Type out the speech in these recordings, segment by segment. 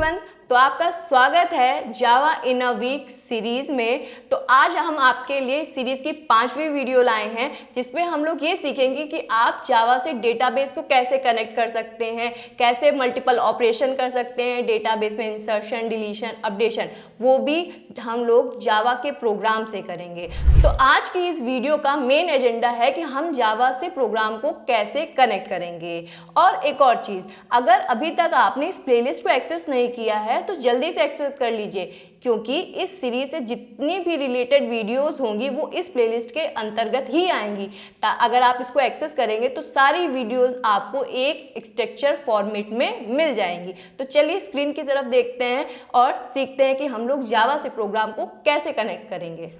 Everyone, तो आपका स्वागत है जावा इन अ वीक सीरीज में। तो आज हम आपके लिए सीरीज की 5वीं वीडियो लाए हैं, जिसमें हम लोग ये सीखेंगे कि आप जावा से डेटाबेस को कैसे कनेक्ट कर सकते हैं, कैसे मल्टीपल ऑपरेशन कर सकते हैं डेटाबेस में, इंसर्शन, डिलीशन, अपडेशन, वो भी हम लोग जावा के प्रोग्राम से करेंगे। तो आज की इस वीडियो का मेन एजेंडा है कि हम जावा से प्रोग्राम को कैसे कनेक्ट करेंगे। और एक और चीज़, अगर अभी तक आपने इस प्लेलिस्ट को एक्सेस नहीं किया है तो जल्दी से एक्सेस कर लीजिए, क्योंकि इस सीरीज से जितनी भी रिलेटेड वीडियोस होंगी वो इस प्लेलिस्ट के अंतर्गत ही आएंगी। अगर आप इसको एक्सेस करेंगे तो सारी वीडियोस आपको एक स्ट्रक्चर फॉर्मेट में मिल जाएंगी। तो चलिए स्क्रीन की तरफ देखते हैं और सीखते हैं कि हम लोग जावा से प्रोग्राम को कैसे कनेक्ट करेंगे।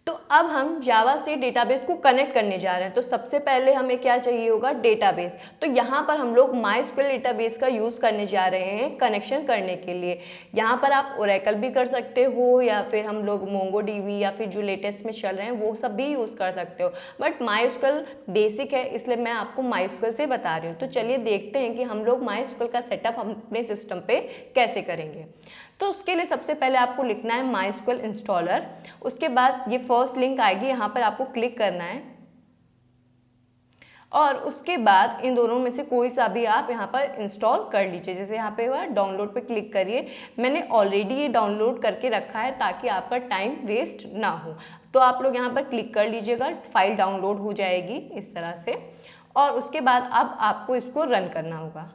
तो अब हम जावा से डेटाबेस को कनेक्ट करने जा रहे हैं। तो सबसे पहले हमें क्या चाहिए होगा, डेटाबेस। तो यहाँ पर हम लोग माईस्क्यूएल डेटाबेस का यूज़ करने जा रहे हैं कनेक्शन करने के लिए। यहाँ पर आप ओरेकल भी कर सकते हो, या फिर हम लोग मोंगोडीबी, या फिर जो लेटेस्ट में चल रहे हैं वो सब भी यूज़ कर सकते हो। बट माईस्क्यूएल बेसिक है, इसलिए मैं आपको माईस्क्यूएल से बता रही हूँ। तो चलिए देखते हैं कि हम लोग माईस्क्यूएल का सेटअप अपने सिस्टम पे कैसे करेंगे। तो उसके लिए सबसे पहले आपको लिखना है माईस्क्यूएल इंस्टॉलर। उसके बाद ये फर्स्ट लिंक आएगी, यहाँ पर आपको क्लिक करना है और उसके बाद इन दोनों में से कोई सा भी आप यहाँ पर इंस्टॉल कर लीजिए। जैसे यहाँ पे हुआ डाउनलोड पे क्लिक करिए। मैंने ऑलरेडी ये डाउनलोड करके रखा है ताकि आपका टाइम वेस्ट ना हो। तो आप लोग यहाँ पर क्लिक कर लीजिएगा, फाइल डाउनलोड हो जाएगी इस तरह से। और उसके बाद अब आपको इसको रन करना होगा।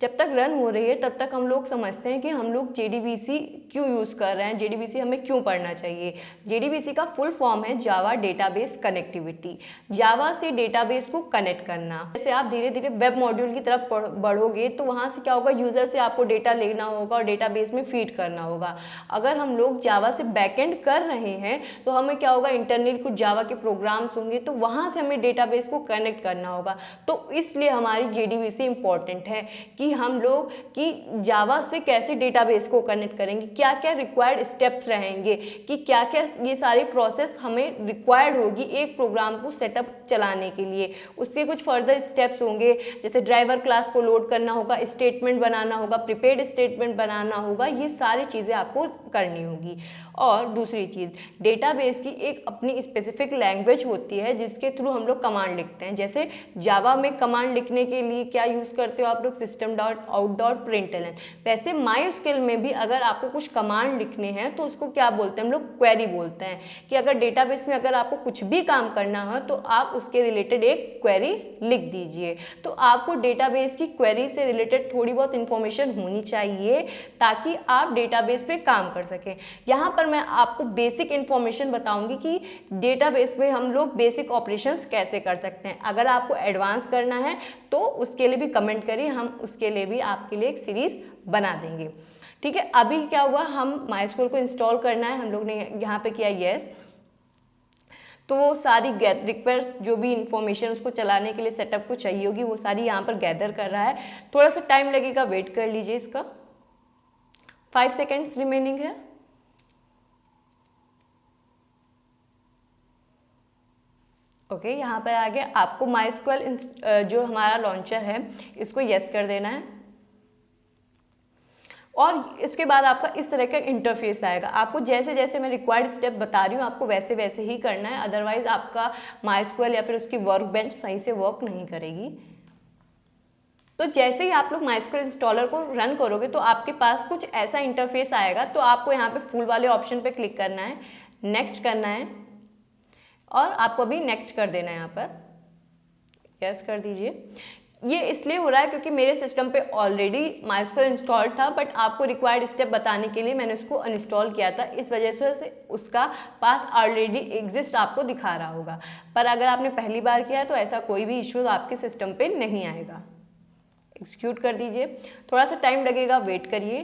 जब तक रन हो रही है तब तक हम लोग समझते हैं कि हम लोग JDBC क्यों यूज़ कर रहे हैं, JDBC हमें क्यों पढ़ना चाहिए। JDBC का फुल फॉर्म है जावा डेटाबेस कनेक्टिविटी। जावा से डेटाबेस को कनेक्ट करना। जैसे आप धीरे धीरे वेब मॉड्यूल की तरफ बढ़ोगे तो वहाँ से क्या होगा, यूज़र से आपको डेटा लेना होगा और डेटाबेस में फीड करना होगा। अगर हम लोग जावा से बैकएंड कर रहे हैं तो हमें क्या होगा, इंटरनल कुछ जावा के प्रोग्राम्स होंगे तो वहाँ से हमें डेटाबेस को कनेक्ट करना होगा। तो इसलिए हमारी JDBC इंपॉर्टेंट है कि हम लोग कि जावा से कैसे डेटाबेस को कनेक्ट करेंगे, क्या क्या रिक्वायर्ड स्टेप्स रहेंगे, कि क्या क्या ये सारी प्रोसेस हमें रिक्वायर्ड होगी एक प्रोग्राम को सेटअप चलाने के लिए। उसके कुछ फर्दर स्टेप्स होंगे, जैसे ड्राइवर क्लास को लोड करना होगा, स्टेटमेंट बनाना होगा, प्रीपेड स्टेटमेंट बनाना होगा। ये सारी चीज़ें आपको करनी होगी। और दूसरी चीज़, डेटाबेस की एक अपनी स्पेसिफिक लैंग्वेज होती है जिसके थ्रू हम लोग कमांड लिखते हैं। जैसे जावा में कमांड लिखने के लिए क्या यूज़ करते हो आप लोग, system.out.println। वैसे माईस्क्यूएल में भी अगर आपको कुछ कमांड लिखने हैं तो उसको क्या बोलते हैं हम लोग, क्वेरी बोलते हैं। कि अगर डेटाबेस में अगर आपको कुछ भी काम करना हो तो आप उसके रिलेटेड एक क्वेरी लिख दीजिए। तो आपको डेटाबेस की क्वेरी से रिलेटेड थोड़ी बहुत इंफॉर्मेशन होनी चाहिए ताकि आप डेटाबेस पे काम कर सकें। यहाँ पर मैं आपको बेसिक इंफॉर्मेशन बताऊंगी कि डेटाबेस में हम लोग बेसिक ऑपरेशंस कैसे कर सकते हैं। अगर आपको एडवांस करना है तो उसके लिए भी कमेंट करिए, हम उसके लिए भी आपके लिए एक सीरीज बना देंगे। ठीक है, अभी क्या हुआ, हम माईस्क्यूएल को इंस्टॉल करना है, हम लोग ने यहाँ पे किया यस। तो वो सारी रिक्वेस्ट जो भी इंफॉर्मेशन उसको चलाने के लिए सेटअप को चाहिए होगी वो सारी यहाँ पर गैदर कर रहा है। थोड़ा सा टाइम लगेगा, वेट कर लीजिए। इसका 5 सेकेंड्स रिमेनिंग है। ओके, यहाँ पर आगे आपको माईस्क्यूएल जो हमारा लॉन्चर है इसको यस कर देना है। और इसके बाद आपका इस तरह का इंटरफेस आएगा। आपको जैसे जैसे मैं रिक्वायर्ड स्टेप बता रही हूँ आपको वैसे वैसे ही करना है, अदरवाइज आपका माईस्क्यूएल या फिर उसकी वर्क बेंच सही से वर्क नहीं करेगी। तो जैसे ही आप लोग माईस्क्यूएल इंस्टॉलर को रन करोगे तो आपके पास कुछ ऐसा इंटरफेस आएगा। तो आपको यहाँ पे फुल वाले ऑप्शन पे क्लिक करना है, नेक्स्ट करना है और आपको अभी नेक्स्ट कर देना है। यहाँ पर यस कर दीजिए। ये इसलिए हो रहा है क्योंकि मेरे सिस्टम पे ऑलरेडी माईस्क्यूएल इंस्टॉल था, बट आपको रिक्वायर्ड स्टेप बताने के लिए मैंने उसको अनइंस्टॉल किया था। इस वजह से उसका पाथ ऑलरेडी एग्जिस्ट आपको दिखा रहा होगा। पर अगर आपने पहली बार किया है तो ऐसा कोई भी इश्यूज आपके सिस्टम पे नहीं आएगा। एग्जीक्यूट कर दीजिए, थोड़ा सा टाइम लगेगा, वेट करिए।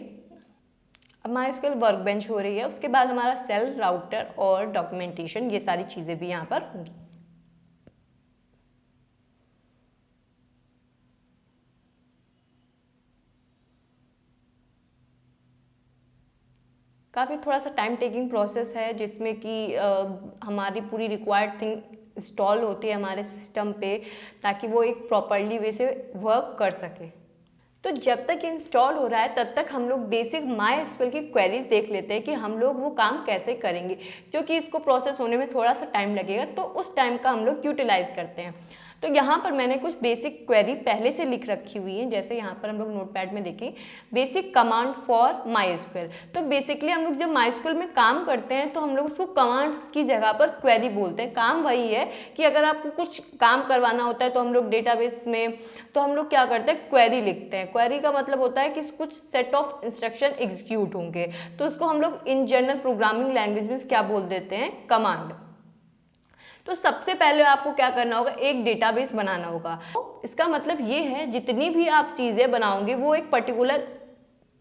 अब माईस्क्यूएल वर्क बेंच हो रही है, उसके बाद हमारा सेल, राउटर और डॉक्यूमेंटेशन, ये सारी चीज़ें भी यहाँ पर होंगी। काफ़ी थोड़ा सा टाइम टेकिंग प्रोसेस है जिसमें कि हमारी पूरी रिक्वायर्ड थिंग इंस्टॉल होती है हमारे सिस्टम पे, ताकि वो एक प्रॉपरली वे से वर्क कर सके। तो जब तक इंस्टॉल हो रहा है तब तक हम लोग बेसिक MySQL की क्वेरीज देख लेते हैं कि हम लोग वो काम कैसे करेंगे, क्योंकि इसको प्रोसेस होने में थोड़ा सा टाइम लगेगा, तो उस टाइम का हम लोग यूटिलाइज करते हैं। तो यहाँ पर मैंने कुछ बेसिक क्वेरी पहले से लिख रखी हुई है, जैसे यहाँ पर हम लोग नोटपैड में देखें बेसिक कमांड फॉर MySQL। तो बेसिकली हम लोग जब MySQL में काम करते हैं तो हम लोग उसको कमांड की जगह पर क्वेरी बोलते हैं। काम वही है कि अगर आपको कुछ काम करवाना होता है तो हम लोग डेटाबेस में तो हम लोग क्या करते हैं, क्वेरी लिखते हैं। क्वेरी का मतलब होता है कि कुछ सेट ऑफ इंस्ट्रक्शन एग्जीक्यूट होंगे, तो उसको हम लोग इन जनरल प्रोग्रामिंग लैंग्वेज में क्या बोल देते हैं, कमांड। तो सबसे पहले आपको क्या करना होगा, एक डेटाबेस बनाना होगा। तो इसका मतलब ये है जितनी भी आप चीज़ें बनाओगे वो एक पर्टिकुलर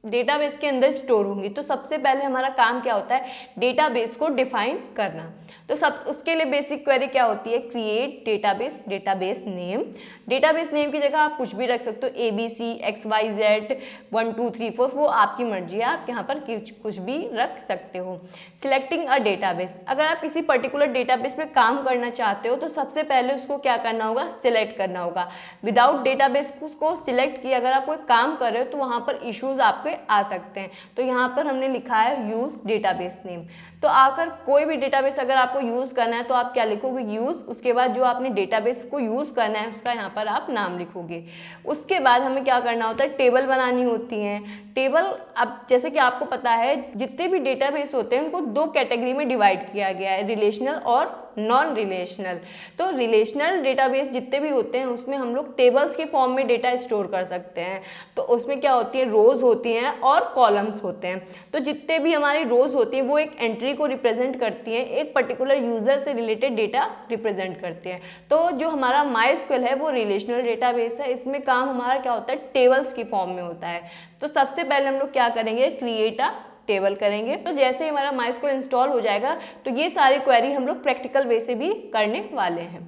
डेटाबेस के अंदर स्टोर होंगी। तो सबसे पहले हमारा काम क्या होता है, डेटाबेस को डिफाइन करना। तो उसके लिए बेसिक क्वेरी क्या होती है, create database, database name. Database name की जगह आप कुछ भी रख सकते हो, ABC XYZ 1 2 3 4, वो आपकी मर्जी है, आप यहाँ पर कुछ भी रख सकते हो। सिलेक्टिंग अ डेटाबेस, अगर आप किसी पर्टिकुलर डेटाबेस में काम करना चाहते हो तो सबसे पहले उसको क्या करना होगा, सिलेक्ट करना होगा। विदाउट डेटाबेस को सिलेक्ट किए अगर आप कोई काम कर रहे हो तो वहाँ पर इश्यूज आपके आ सकते हैं। तो यहाँ पर हमने लिखा है यूज डेटाबेस नेम। तो आकर कोई भी डेटाबेस अगर आपको यूज करना है तो आप क्या लिखोगे, यूज, उसके बाद जो आपने डेटाबेस को यूज करना है उसका यहाँ पर आप नाम लिखोगे। उसके बाद हमें क्या करना होता है, टेबल बनानी होती है। टेबल, अब जैसे कि आपको पता है जितने भी डेटाबेस होते हैं उनको दो कैटेगरी में डिवाइड किया गया है, रिलेशनल और नॉन रिलेशनल। तो रिलेशनल डेटाबेस जितने भी होते हैं उसमें हम लोग टेबल्स के फॉर्म में डेटा स्टोर कर सकते हैं। तो उसमें क्या होती है, रोज होती हैं और कॉलम्स होते हैं। तो जितने भी हमारी रोज होती हैं वो एक एंट्री को रिप्रेजेंट करती हैं, एक पर्टिकुलर यूजर से रिलेटेड डेटा रिप्रेजेंट करते हैं। तो जो हमारा MySQL है वो रिलेशनल डेटाबेस है, इसमें काम हमारा क्या होता है, टेबल्स की फॉर्म में होता है। तो सबसे पहले हम लोग क्या करेंगे, क्रिएट अ टेबल करेंगे। तो जैसे ही हमारा MySQL इंस्टॉल हो जाएगा तो ये सारी क्वेरी हम लोग प्रैक्टिकल वे से भी करने वाले हैं।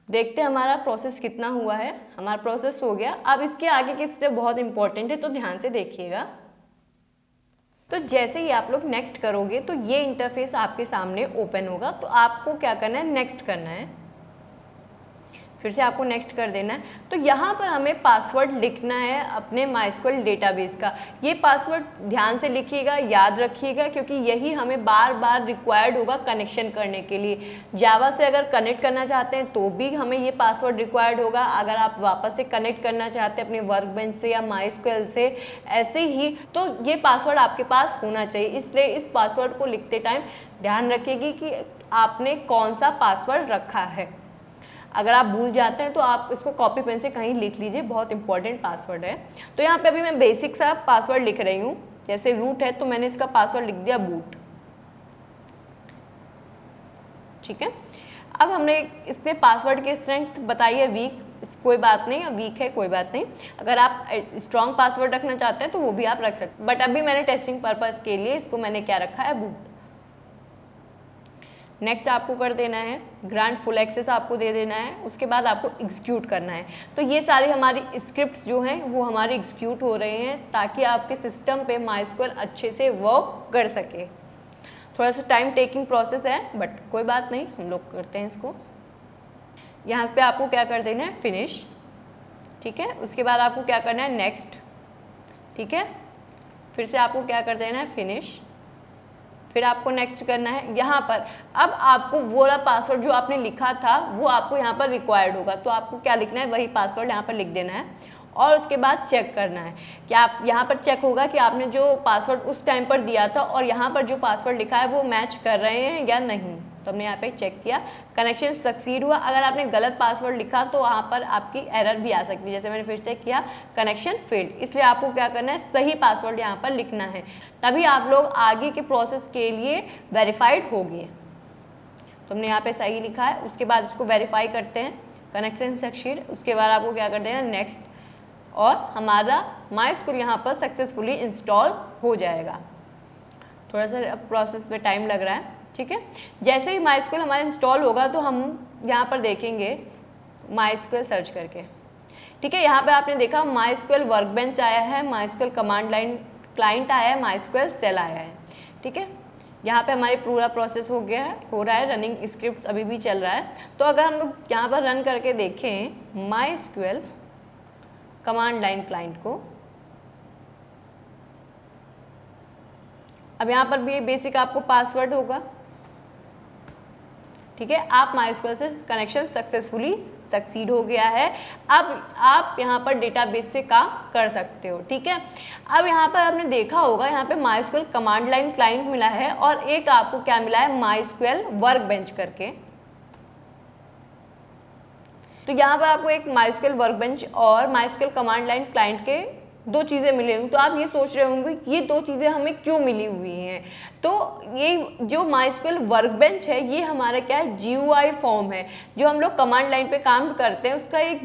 देखते हैं हमारा प्रोसेस कितना हुआ है। हमारा प्रोसेस हो गया। अब इसके आगे की स्टेप बहुत इंपॉर्टेंट है, तो ध्यान से देखिएगा। तो जैसे ही आप लोग नेक्स्ट करोगे तो ये इंटरफेस आपके सामने ओपन होगा। तो आपको क्या करना है, नेक्स्ट करना है, फिर से आपको नेक्स्ट कर देना है। तो यहाँ पर हमें पासवर्ड लिखना है अपने MySQL डेटाबेस का। ये पासवर्ड ध्यान से लिखिएगा, याद रखिएगा, क्योंकि यही हमें बार बार रिक्वायर्ड होगा कनेक्शन करने के लिए। जावा से अगर कनेक्ट करना चाहते हैं तो भी हमें ये पासवर्ड रिक्वायर्ड होगा। अगर आप वापस से कनेक्ट करना चाहते हैं अपने वर्कबेंच से या MySQL से ऐसे ही, तो ये पासवर्ड आपके पास होना चाहिए। इसलिए इस पासवर्ड को लिखते टाइम ध्यान रखिएगा कि आपने कौन सा पासवर्ड रखा है। अगर आप भूल जाते हैं तो आप इसको कॉपी पेन से कहीं लिख लीजिए, बहुत इंपॉर्टेंट पासवर्ड है। तो यहाँ पे अभी मैं बेसिक सा पासवर्ड लिख रही हूँ। जैसे रूट है तो मैंने इसका पासवर्ड लिख दिया बूट, ठीक है। अब हमने इसने पासवर्ड की स्ट्रेंथ बताई है वीक, कोई बात नहीं, वीक है कोई बात नहीं। अगर आप स्ट्रॉन्ग पासवर्ड रखना चाहते हैं तो वो भी आप रख सकते हैं, बट अभी मैंने टेस्टिंग पर्पज़ के लिए इसको मैंने क्या रखा है, बूट। नेक्स्ट आपको कर देना है, ग्रांट फुल एक्सेस आपको दे देना है। उसके बाद आपको एग्जीक्यूट करना है। तो ये सारी हमारी स्क्रिप्ट्स जो हैं वो हमारी एग्जीक्यूट हो रहे हैं ताकि आपके सिस्टम पे MySQL अच्छे से वर्क कर सके। थोड़ा सा टाइम टेकिंग प्रोसेस है, बट कोई बात नहीं, हम लोग करते हैं इसको। यहाँ पे आपको क्या कर देना है, फिनिश, ठीक है। उसके बाद आपको क्या करना है, नेक्स्ट, ठीक है। फिर से आपको क्या कर देना है, फिनिश, फिर आपको नेक्स्ट करना है। यहाँ पर अब आपको वो वाला पासवर्ड जो आपने लिखा था वो आपको यहाँ पर रिक्वायर्ड होगा, तो आपको क्या लिखना है, वही पासवर्ड यहाँ पर लिख देना है। और उसके बाद चेक करना है कि आप यहाँ पर चेक होगा कि आपने जो पासवर्ड उस टाइम पर दिया था और यहाँ पर जो पासवर्ड लिखा है वो मैच कर रहे हैं या नहीं। तो हमने यहाँ पे चेक किया, कनेक्शन सक्सीड हुआ। अगर आपने गलत पासवर्ड लिखा तो वहाँ पर आपकी एरर भी आ सकती है, जैसे मैंने फिर से किया, कनेक्शन फेल्ड। इसलिए आपको क्या करना है, सही पासवर्ड यहाँ पर लिखना है, तभी आप लोग आगे के प्रोसेस के लिए वेरीफाइड होगी। तो हमने यहाँ पे सही लिखा है। उसके बाद इसको वेरीफाई करते हैं, कनेक्शन सक्सीड। उसके बाद आपको क्या करते हैं, नेक्स्ट, और हमारा MySQL यहाँ पर सक्सेसफुली इंस्टॉल हो जाएगा। थोड़ा सा प्रोसेस में टाइम लग रहा है, ठीक है। जैसे ही MySQL हमारा इंस्टॉल होगा तो हम यहाँ पर देखेंगे MySQL सर्च करके, ठीक है। यहाँ पे आपने देखा MySQL वर्कबेंच आया है, MySQL कमांड लाइन क्लाइंट आया है, MySQL सेल आया है, ठीक है। यहाँ पे हमारी पूरा प्रोसेस हो गया है, हो रहा है, रनिंग स्क्रिप्ट अभी भी चल रहा है। तो अगर हम लोग यहाँ पर रन करके देखें MySQL कमांड लाइन क्लाइंट को, अब यहाँ पर भी बेसिक आपको पासवर्ड होगा, ठीक है। आप MySQL से कनेक्शन सक्सेसफुली सक्सीड हो गया है। अब आप यहाँ पर डेटाबेस से काम कर सकते हो, ठीक है। अब यहाँ पर आपने देखा होगा, यहाँ पे MySQL कमांड लाइन क्लाइंट मिला है और एक आपको क्या मिला है, MySQL वर्कबेंच करके। तो यहाँ पर आपको एक MySQL वर्कबेंच और MySQL कमांड लाइन क्लाइंट के दो चीज़ें मिली होंगी। तो आप ये सोच रहे होंगे ये दो चीज़ें हमें क्यों मिली हुई हैं। तो ये जो MySQL वर्कबेंच है ये हमारा क्या है, GUI फॉर्म है। जो हम लोग कमांड लाइन पे काम करते हैं उसका एक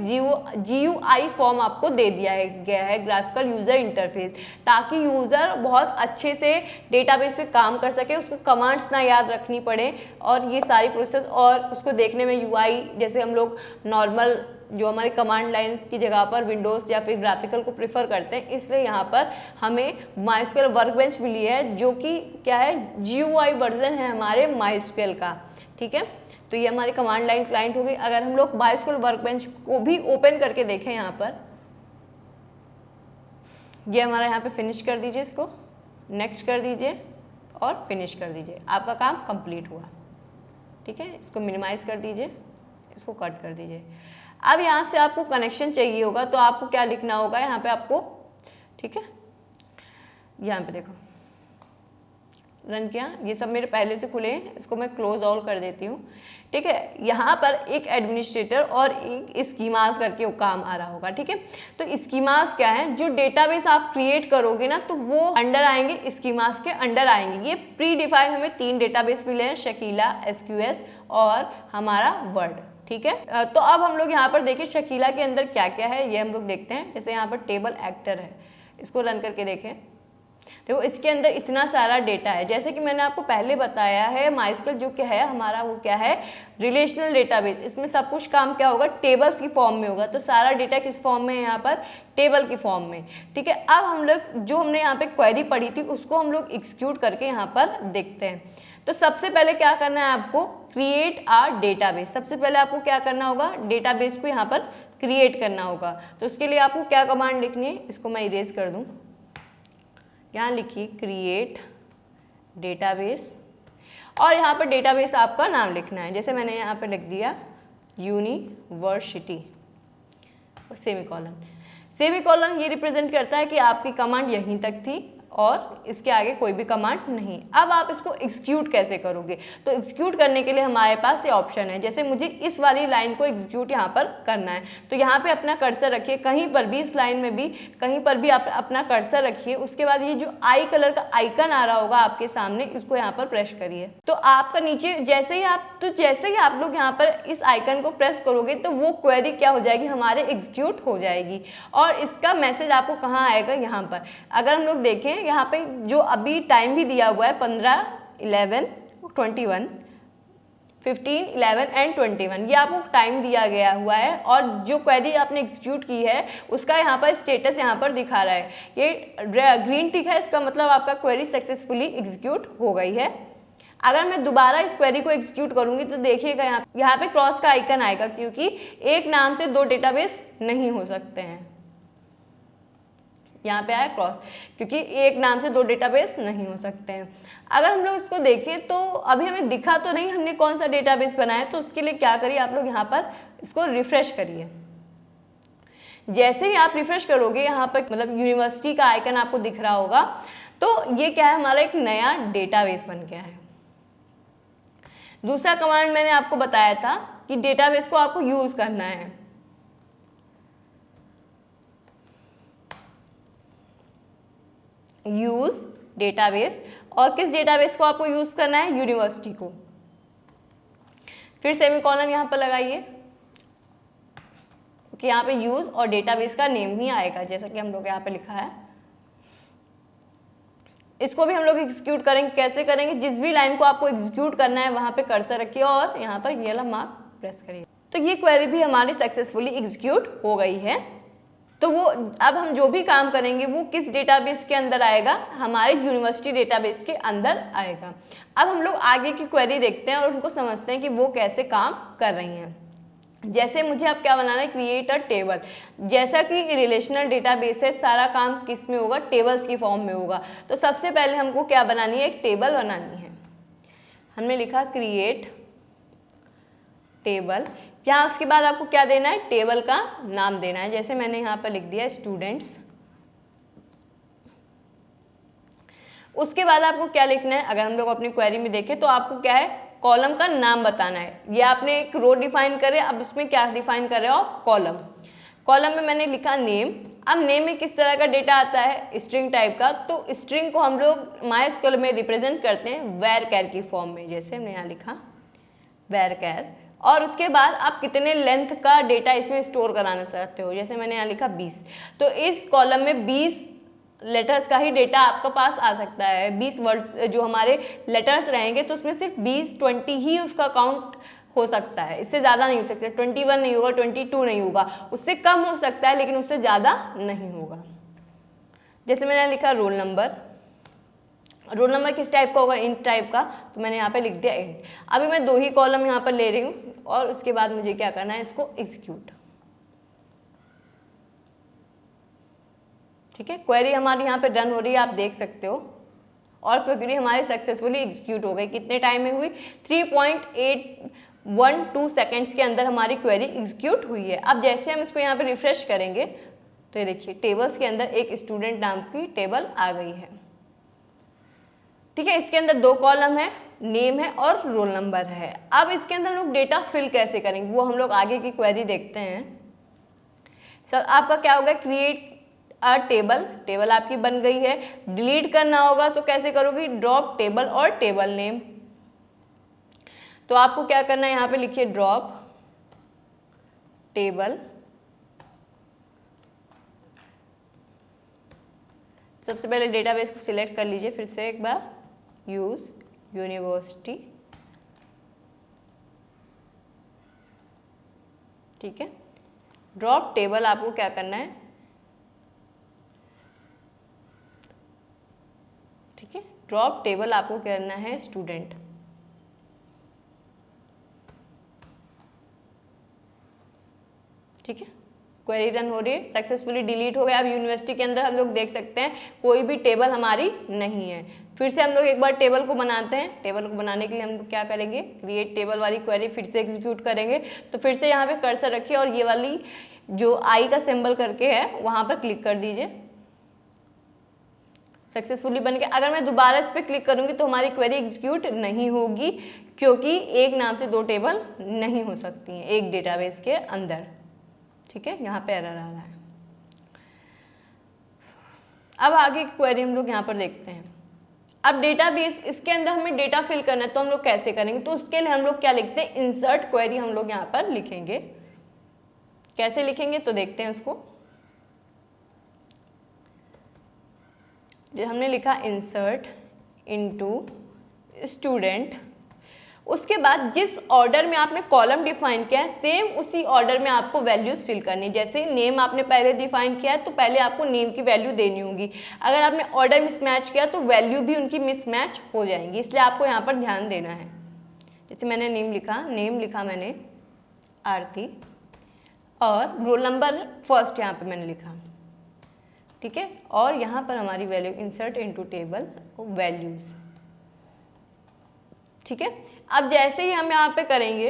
GUI फॉर्म आपको दे दिया गया है, ग्राफिकल यूज़र इंटरफेस, ताकि यूज़र बहुत अच्छे से डेटाबेस पे काम कर सके, उसको कमांड्स ना याद रखनी पड़े और ये सारी प्रोसेस, और उसको देखने में UI जैसे हम लोग नॉर्मल जो हमारे कमांड लाइन की जगह पर विंडोज़ या फिर ग्राफिकल को प्रेफर करते हैं, इसलिए यहाँ पर हमें MySQL वर्कबेंच मिली है जो कि क्या है, GUI वर्जन है हमारे MySQL का, ठीक है। तो ये हमारी कमांड लाइन क्लाइंट हो गई। अगर हम लोग MySQL वर्कबेंच को भी ओपन करके देखें, यहाँ पर ये हमारा यहाँ पे फिनिश कर दीजिए, इसको नेक्स्ट कर दीजिए और फिनिश कर दीजिए, आपका काम कंप्लीट हुआ, ठीक है। इसको मिनिमाइज कर दीजिए, इसको कट कर दीजिए। अब यहाँ से आपको कनेक्शन चाहिए होगा तो आपको क्या लिखना होगा यहाँ पे आपको, ठीक है। यहाँ पे देखो रन किया, ये सब मेरे पहले से खुले हैं, इसको मैं क्लोज ऑल कर देती हूँ, ठीक है। यहाँ पर एक एडमिनिस्ट्रेटर और एक स्कीमास करके काम आ रहा होगा, ठीक है। तो स्कीमास क्या है, जो डेटाबेस आप क्रिएट करोगे ना तो वो अंडर आएंगे, स्कीमास के अंडर आएंगे। ये प्री डिफाइन हमें 3 डेटाबेस मिले हैं, शकीला, SQS और हमारा वर्ड, ठीक है। तो अब हम लोग यहाँ पर देखिए शकीला के अंदर क्या क्या है ये हम लोग देखते हैं। जैसे यहाँ पर टेबल एक्टर है, इसको रन करके देखें, देखो इसके अंदर इतना सारा डेटा है। जैसे कि मैंने आपको पहले बताया है, MySQL जो क्या है हमारा, वो क्या है, रिलेशनल डेटाबेस। इसमें सब कुछ काम क्या होगा, टेबल्स की फॉर्म में होगा। तो सारा डेटा किस फॉर्म में है, यहाँ पर टेबल की फॉर्म में, ठीक है। अब हम लोग जो हमने यहाँ पे क्वेरी पढ़ी थी उसको हम लोग एग्जीक्यूट करके यहाँ पर देखते हैं। तो सबसे पहले क्या करना है आपको, क्रिएट अ डेटाबेस। सबसे पहले आपको क्या करना होगा, डेटाबेस को यहाँ पर क्रिएट करना होगा। तो उसके लिए आपको क्या कमांड लिखनी है, इसको मैं इरेज कर दूँ, यहाँ लिखिए क्रिएट डेटाबेस और यहाँ पर डेटाबेस आपका नाम लिखना है। जैसे मैंने यहाँ पर लिख दिया यूनिवर्सिटी और सेमीकोलन। सेमीकोलन ये रिप्रेजेंट करता है कि आपकी कमांड यहीं तक थी और इसके आगे कोई भी कमांड नहीं। अब आप इसको एग्जीक्यूट कैसे करोगे, तो एग्जीक्यूट करने के लिए हमारे पास ये ऑप्शन है। जैसे मुझे इस वाली लाइन को एग्जीक्यूट यहाँ पर करना है तो यहाँ पे अपना कर्सर रखिए, कहीं पर भी इस लाइन में भी कहीं पर भी आप अपना कर्सर रखिए। उसके बाद ये जो आई कलर का आइकन आ रहा होगा आपके सामने, इसको यहाँ पर प्रेस करिए। तो आपका नीचे जैसे ही आप लोग यहाँ पर इस आइकन को प्रेस करोगे तो वो क्वेरी क्या हो जाएगी, हमारे एग्जीक्यूट हो जाएगी। और इसका मैसेज आपको कहाँ आएगा, यहाँ पर। अगर हम लोग देखें यहाँ पे जो अभी टाइम भी दिया हुआ है 15, 11, 21, 15, 11 एंड 21, ये आपको टाइम दिया गया हुआ है। और जो क्वेरी आपने एग्जीक्यूट की है उसका यहाँ पर स्टेटस यहाँ पर दिखा रहा है, ये ग्रीन टिक है, इसका मतलब आपका क्वेरी सक्सेसफुली एग्जीक्यूट हो गई है। अगर मैं दोबारा इस क्वेरी को एग्जीक्यूट करूंगी तो देखिएगा यहाँ पे क्रॉस का आइकन आएगा, क्योंकि एक नाम से 2 डेटाबेस नहीं हो सकते हैं। यहाँ पे आया क्रॉस, क्योंकि एक नाम से 2 डेटाबेस नहीं हो सकते हैं। अगर हम लोग इसको देखें तो अभी हमें दिखा तो नहीं हमने कौन सा डेटाबेस बनाया है, तो उसके लिए क्या करिए आप लोग यहाँ पर इसको रिफ्रेश करिए। जैसे ही आप रिफ्रेश करोगे यहाँ पर मतलब यूनिवर्सिटी का आइकन आपको दिख रहा होगा, तो ये क्या है, हमारा एक नया डेटाबेस बन गया है। दूसरा कमांड मैंने आपको बताया था कि डेटाबेस को आपको यूज करना है। यूज डेटाबेस, और किस डेटाबेस को आपको यूज करना है, यूनिवर्सिटी को। फिर सेमीकोलन यहाँ पर लगाइए कि यहाँ पे यूज और डेटाबेस का नेम ही आएगा, जैसा कि हम लोग यहाँ पे लिखा है। इसको भी हम लोग एग्जीक्यूट करेंगे। कैसे करेंगे, जिस भी लाइन को आपको एग्जीक्यूट करना है वहां पे कर्सर रखिए और यहाँ पर ये वाला मार्क प्रेस करिए। तो ये क्वेरी भी हमारी सक्सेसफुली एग्जीक्यूट हो गई है। तो वो अब हम जो भी काम करेंगे वो किस डेटाबेस के अंदर आएगा, हमारे यूनिवर्सिटी डेटाबेस के अंदर आएगा। अब हम लोग आगे की क्वेरी देखते हैं और उनको समझते हैं कि वो कैसे काम कर रही हैं। जैसे मुझे अब क्या बनाना है, क्रिएट अ टेबल। जैसा कि रिलेशनल डेटाबेस है, सारा काम किस में होगा, टेबल्स की फॉर्म में होगा। तो सबसे पहले हमको क्या बनानी है, एक टेबल बनानी है। हमने लिखा क्रिएट टेबल, यहाँ उसके बाद आपको क्या देना है, टेबल का नाम देना है। जैसे मैंने यहाँ पर लिख दिया स्टूडेंट्स। उसके बाद आपको क्या लिखना है, अगर हम लोग अपनी क्वेरी में देखें तो आपको क्या है, कॉलम का नाम बताना है। ये आपने एक रो डिफाइन करे, अब उसमें क्या डिफाइन कर रहे हो, कॉलम। कॉलम में मैंने लिखा नेम। अब नेम में किस तरह का डेटा आता है, स्ट्रिंग टाइप का। तो स्ट्रिंग को हम लोग MySQL में रिप्रेजेंट करते हैं वैर की फॉर्म में। जैसे हमने यहाँ लिखा वैर। और उसके बाद आप कितने लेंथ का डेटा इसमें स्टोर कराना चाहते हो, जैसे मैंने यहाँ लिखा 20। तो इस कॉलम में 20 लेटर्स का ही डेटा आपका पास आ सकता है। 20 वर्ड जो हमारे लेटर्स रहेंगे तो उसमें सिर्फ 20 ही उसका काउंट हो सकता है, इससे ज़्यादा नहीं हो सकता। 21 नहीं होगा, 22 नहीं होगा, उससे कम हो सकता है लेकिन उससे ज़्यादा नहीं होगा। जैसे मैंने लिखा रोल नंबर। रोल नंबर किस टाइप का होगा, इंट टाइप का, तो मैंने यहाँ पे लिख दिया इंट। अभी मैं 2 ही कॉलम यहाँ पर ले रही हूँ और उसके बाद मुझे क्या करना है, इसको एग्जीक्यूट। ठीक है, क्वेरी हमारी यहाँ पे रन हो रही है, आप देख सकते हो। और क्वेरी हमारी सक्सेसफुली एग्जीक्यूट हो गई। कितने टाइम में हुई, 3.812 सेकेंड्स के अंदर हमारी क्वेरी एग्जीक्यूट हुई है। अब जैसे हम इसको यहाँ पे रिफ्रेश करेंगे तो ये देखिए टेबल्स के अंदर एक स्टूडेंट नाम की टेबल आ गई है। ठीक है, इसके अंदर 2 कॉलम है, नेम है और रोल नंबर है। अब इसके अंदर लोग डेटा फिल कैसे करेंगे वो हम लोग आगे की क्वेरी देखते हैं। सर आपका क्या होगा, क्रिएट अ टेबल। टेबल आपकी बन गई है। डिलीट करना होगा तो कैसे करोगी, ड्रॉप टेबल और टेबल नेम। तो आपको क्या करना है, यहाँ पे लिखिए ड्रॉप टेबल। सबसे पहले डेटाबेस को सिलेक्ट कर लीजिए, फिर से एक बार यूज यूनिवर्सिटी। ठीक है, ड्रॉप टेबल आपको क्या करना है, ठीक है, ड्रॉप टेबल आपको करना है स्टूडेंट। ठीक है, क्वेरी रन हो रही है, सक्सेसफुली डिलीट हो गया। अब यूनिवर्सिटी के अंदर हम लोग देख सकते हैं कोई भी टेबल हमारी नहीं है। फिर से हम लोग एक बार टेबल को बनाते हैं। टेबल को बनाने के लिए हम लोग क्या करेंगे, क्रिएट टेबल वाली क्वेरी फिर से एग्जीक्यूट करेंगे। तो फिर से यहाँ पे कर्सर रखिए और ये वाली जो आई का सिंबल करके है वहाँ पर क्लिक कर दीजिए। सक्सेसफुली बन गया। अगर मैं दोबारा इस पर क्लिक करूँगी तो हमारी क्वेरी एग्जीक्यूट नहीं होगी, क्योंकि एक नाम से 2 टेबल नहीं हो सकती हैं एक डेटाबेस के अंदर। ठीक है, यहाँ पे एरर आ रहा है। अब आगे की क्वेरी हम लोग यहाँ पर देखते हैं। अब डेटाबेस, इसके अंदर हमें डेटा फिल करना है तो हम लोग कैसे करेंगे, तो उसके लिए हम लोग क्या लिखते हैं, इंसर्ट क्वेरी हम लोग यहाँ पर लिखेंगे। कैसे लिखेंगे तो देखते हैं उसको। जो हमने लिखा इंसर्ट इनटू स्टूडेंट, उसके बाद जिस ऑर्डर में आपने कॉलम डिफाइन किया है सेम उसी ऑर्डर में आपको वैल्यूज फिल करनी है। जैसे नेम आपने पहले डिफाइन किया है तो पहले आपको नेम की वैल्यू देनी होगी। अगर आपने ऑर्डर मिसमैच किया तो वैल्यू भी उनकी मिसमैच हो जाएंगी, इसलिए आपको यहाँ पर ध्यान देना है। जैसे मैंने नेम लिखा मैंने आरती और रोल नंबर फर्स्ट यहाँ पर मैंने लिखा। ठीक है, और यहाँ पर हमारी value insert into table values. ठीक है, अब जैसे ही हम यहाँ पे करेंगे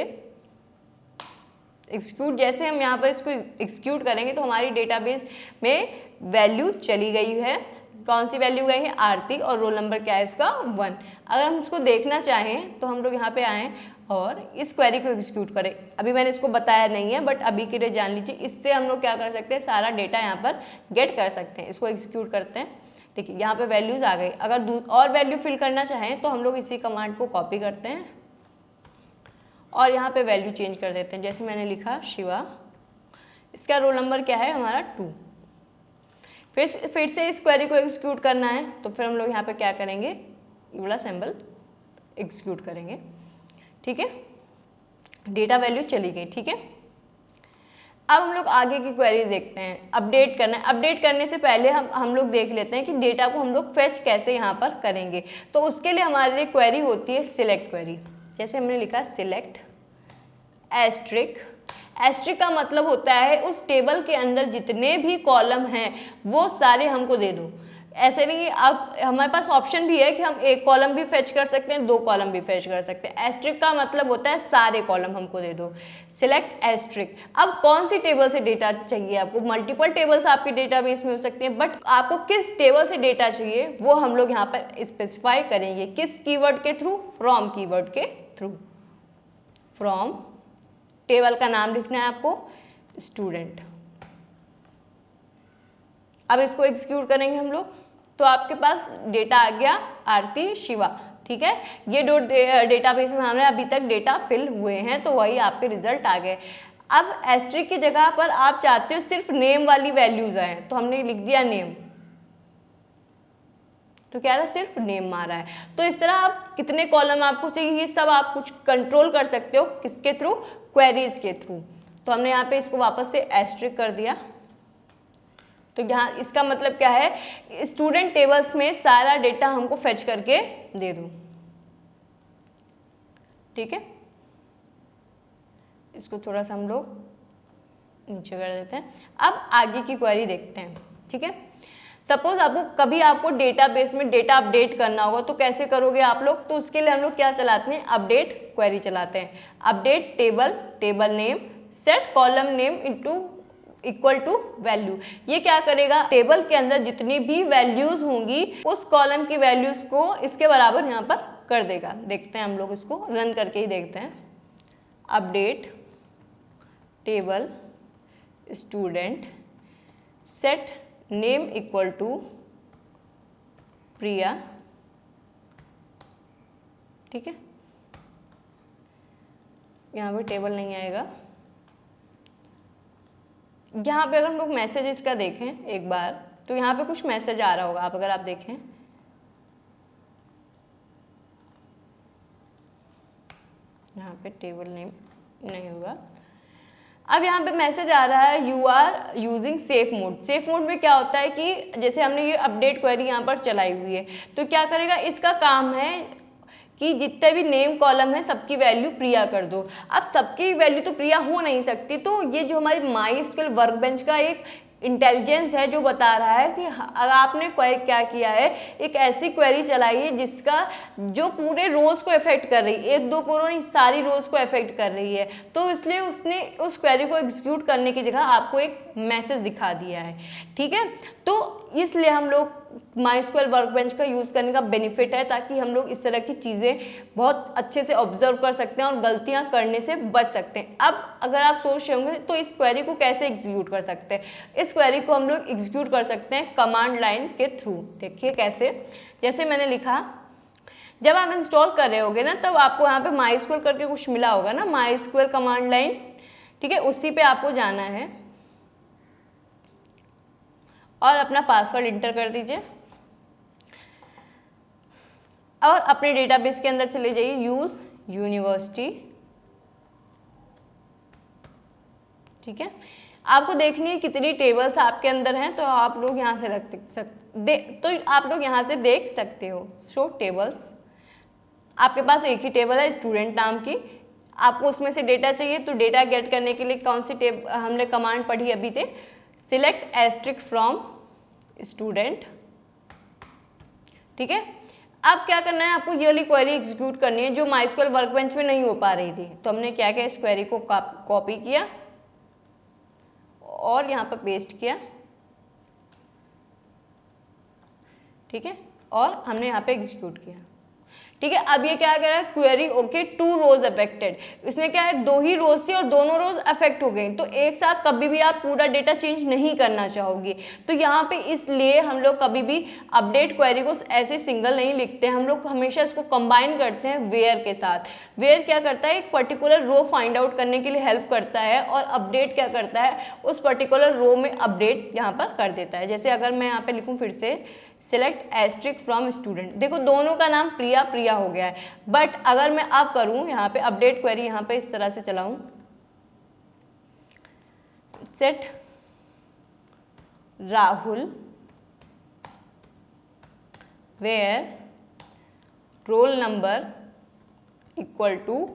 एग्जीक्यूट, जैसे हम यहाँ पर इसको एग्जीक्यूट करेंगे तो हमारी डेटाबेस में वैल्यू चली गई है। कौन सी वैल्यू गई है, आरती, और रोल नंबर क्या है इसका 1। अगर हम इसको देखना चाहें तो हम लोग यहाँ पे आएँ और इस क्वेरी को एग्जीक्यूट करें। अभी मैंने इसको बताया नहीं है बट अभी के लिए जान लीजिए, इससे हम लोग क्या कर सकते हैं, सारा डेटा यहाँ पर गेट कर सकते हैं। इसको एग्जीक्यूट करते हैं। देखिए यहाँ पे वैल्यूज़ आ गई। अगर और वैल्यू फिल करना चाहें तो हम लोग इसी कमांड को कॉपी करते हैं और यहाँ पे वैल्यू चेंज कर देते हैं। जैसे मैंने लिखा शिवा, इसका रोल नंबर क्या है हमारा 2। फिर से इस क्वेरी को एग्जीक्यूट करना है तो फिर हम लोग यहाँ पे क्या करेंगे, ये वाला सिंबल एग्जीक्यूट करेंगे। ठीक है, डेटा वैल्यू चली गई। ठीक है, अब हम लोग आगे की क्वेरीज देखते हैं। अपडेट करना है, अपडेट करने से पहले हम लोग देख लेते हैं कि डेटा को हम लोग फेच कैसे यहाँ पर करेंगे। तो उसके लिए हमारे लिए क्वेरी होती है सिलेक्ट क्वेरी। जैसे हमने लिखा सिलेक्ट एस्ट्रिक, एस्ट्रिक का मतलब होता है उस टेबल के अंदर जितने भी कॉलम हैं वो सारे हमको दे दो। ऐसे नहीं, अब हमारे पास ऑप्शन भी है कि हम एक कॉलम भी फेच कर सकते हैं, दो कॉलम भी फेच कर सकते हैं। एस्ट्रिक का मतलब होता है सारे कॉलम हमको दे दो। Select asterisk. अब कौन सी टेबल से डेटा चाहिए आपको? मल्टीपल टेबल्स आपके डेटाबेस में हो सकती हैं, बट आपको किस टेबल से डेटा चाहिए वो हम लोग यहाँ पर स्पेसिफाई करेंगे। किस कीवर्ड के थ्रू? फ्रॉम कीवर्ड के थ्रू। फ्रॉम, टेबल का नाम लिखना है आपको स्टूडेंट। अब इसको एग्जीक्यूट करेंगे हम लोग, तो आपके पास डेटा आ गया आरती शिवा, ठीक है। ये दो डेटाबेस में हमने अभी तक डेटा फिल हुए हैं, तो वही आपके रिजल्ट आ गए। अब एस्ट्रिक की जगह पर आप चाहते हो सिर्फ नेम वाली वैल्यूज आए, तो हमने लिख दिया नेम, तो क्या रहा? सिर्फ नेम मारा है। तो इस तरह आप कितने कॉलम आपको चाहिए ये सब आप कुछ कंट्रोल कर सकते हो, किसके थ्रू? क्वेरीज के थ्रू। तो हमने यहाँ पे इसको वापस से एस्ट्रिक कर दिया। तो यहाँ इसका मतलब क्या है? स्टूडेंट टेबल्स में सारा डेटा हमको फेच करके दे दो, ठीक है। इसको थोड़ा सा हम लोग नीचे कर देते हैं। अब आगे की क्वेरी देखते हैं, ठीक है। सपोज आपको डेटाबेस में डेटा अपडेट करना होगा, तो कैसे करोगे आप लोग? तो उसके लिए हम लोग क्या चलाते हैं? अपडेट क्वेरी चलाते हैं। Update table, table name, set column name into equal to value. ये क्या करेगा? टेबल के अंदर जितनी भी वैल्यूज होंगी उस कॉलम की वैल्यूज को इसके बराबर यहाँ पर कर देगा। देखते हैं हम लोग, इसको रन करके ही देखते हैं। Update table student set name equal to Priya, ठीक है। यहाँ पे टेबल नहीं आएगा। यहाँ पे अगर हम लोग मैसेज इसका देखें एक बार, तो यहाँ पे कुछ मैसेज आ रहा होगा, अगर आप देखें, यहाँ पे टेबल नेम नहीं होगा। अब यहाँ पे मैसेज आ रहा है you are using safe mode. Safe mode में क्या होता है कि जैसे हमने ये अपडेट क्वेरी यहाँ पर चलाई हुई है, तो क्या करेगा? इसका काम है कि जितने भी नेम कॉलम है सबकी वैल्यू प्रिया कर दो। अब सबकी वैल्यू तो प्रिया हो नहीं सकती, तो ये जो हमारी माई वर्कबेंच का एक इंटेलिजेंस है जो बता रहा है कि अगर आपने क्या किया है, एक ऐसी क्वेरी चलाई है जिसका जो पूरे रोज को इफेक्ट कर रही है, एक दो को नहीं सारी रोज को इफेक्ट कर रही है, तो इसलिए उसने उस क्वेरी को एग्जीक्यूट करने की जगह आपको एक मैसेज दिखा दिया है, ठीक है। तो इसलिए हम लोग MySQL वर्कबेंच का यूज़ करने का बेनिफिट है, ताकि हम लोग इस तरह की चीज़ें बहुत अच्छे से ऑब्जर्व कर सकते हैं और गलतियां करने से बच सकते हैं। अब अगर आप सोच रहे होंगे तो इस क्वेरी को कैसे एग्जीक्यूट कर सकते हैं? इस क्वेरी को हम लोग एग्जीक्यूट कर सकते हैं कमांड लाइन के थ्रू। देखिए कैसे, जैसे मैंने लिखा, जब आप इंस्टॉल कर रहे होगे ना, तब आपको यहाँ पे MySQL करके कुछ मिला होगा ना, MySQL कमांड लाइन, ठीक है। उसी पे आपको जाना है और अपना पासवर्ड इंटर कर दीजिए और अपने डेटाबेस के अंदर चले जाइए, यूज यूनिवर्सिटी, ठीक है। आपको देखनी है कितनी टेबल्स आपके अंदर हैं, तो आप लोग यहाँ से आप लोग यहाँ से देख सकते हो। शो टेबल्स, आपके पास एक ही टेबल है स्टूडेंट नाम की, आपको उसमें से डेटा चाहिए, तो डेटा गेट करने के लिए कौन सी हमने कमांड पढ़ी अभी थे? सिलेक्ट एस्ट्रिक फ्रॉम स्टूडेंट, ठीक है। अब क्या करना है? आपको ये वाली क्वेरी एग्जीक्यूट करनी है जो MySQL वर्कबेंच में नहीं हो पा रही थी। तो हमने क्या किया? इस क्वेरी को कॉपी किया और यहाँ पर पेस्ट किया, ठीक है, और हमने यहाँ पे एग्जीक्यूट किया, ठीक है। अब ये क्या कह रहा है? क्वेरी ओके 2 रोज अफेक्टेड। इसमें क्या है? 2 ही रोज थी और दोनों रोज अफेक्ट हो गई, तो एक साथ कभी भी आप पूरा डेटा चेंज नहीं करना चाहोगे। तो यहाँ पे इसलिए हम लोग कभी भी अपडेट क्वेरी को ऐसे सिंगल नहीं लिखते हैं, हम लोग हमेशा इसको कंबाइन करते हैं वेयर के साथ। वेयर क्या करता है? एक पर्टिकुलर रो फाइंड आउट करने के लिए हेल्प करता है, और अपडेट क्या करता है? उस पर्टिकुलर रो में अपडेट यहाँ पर कर देता है। जैसे अगर मैं यहाँ पे लिखूँ फिर से, सिलेक्ट एस्ट्रिक फ्रॉम स्टूडेंट, देखो दोनों का नाम प्रिया हो गया है, बट अगर मैं अब करूं यहाँ पे अपडेट क्वेरी, यहाँ पे इस तरह से चलाऊं, set Rahul where roll number equal to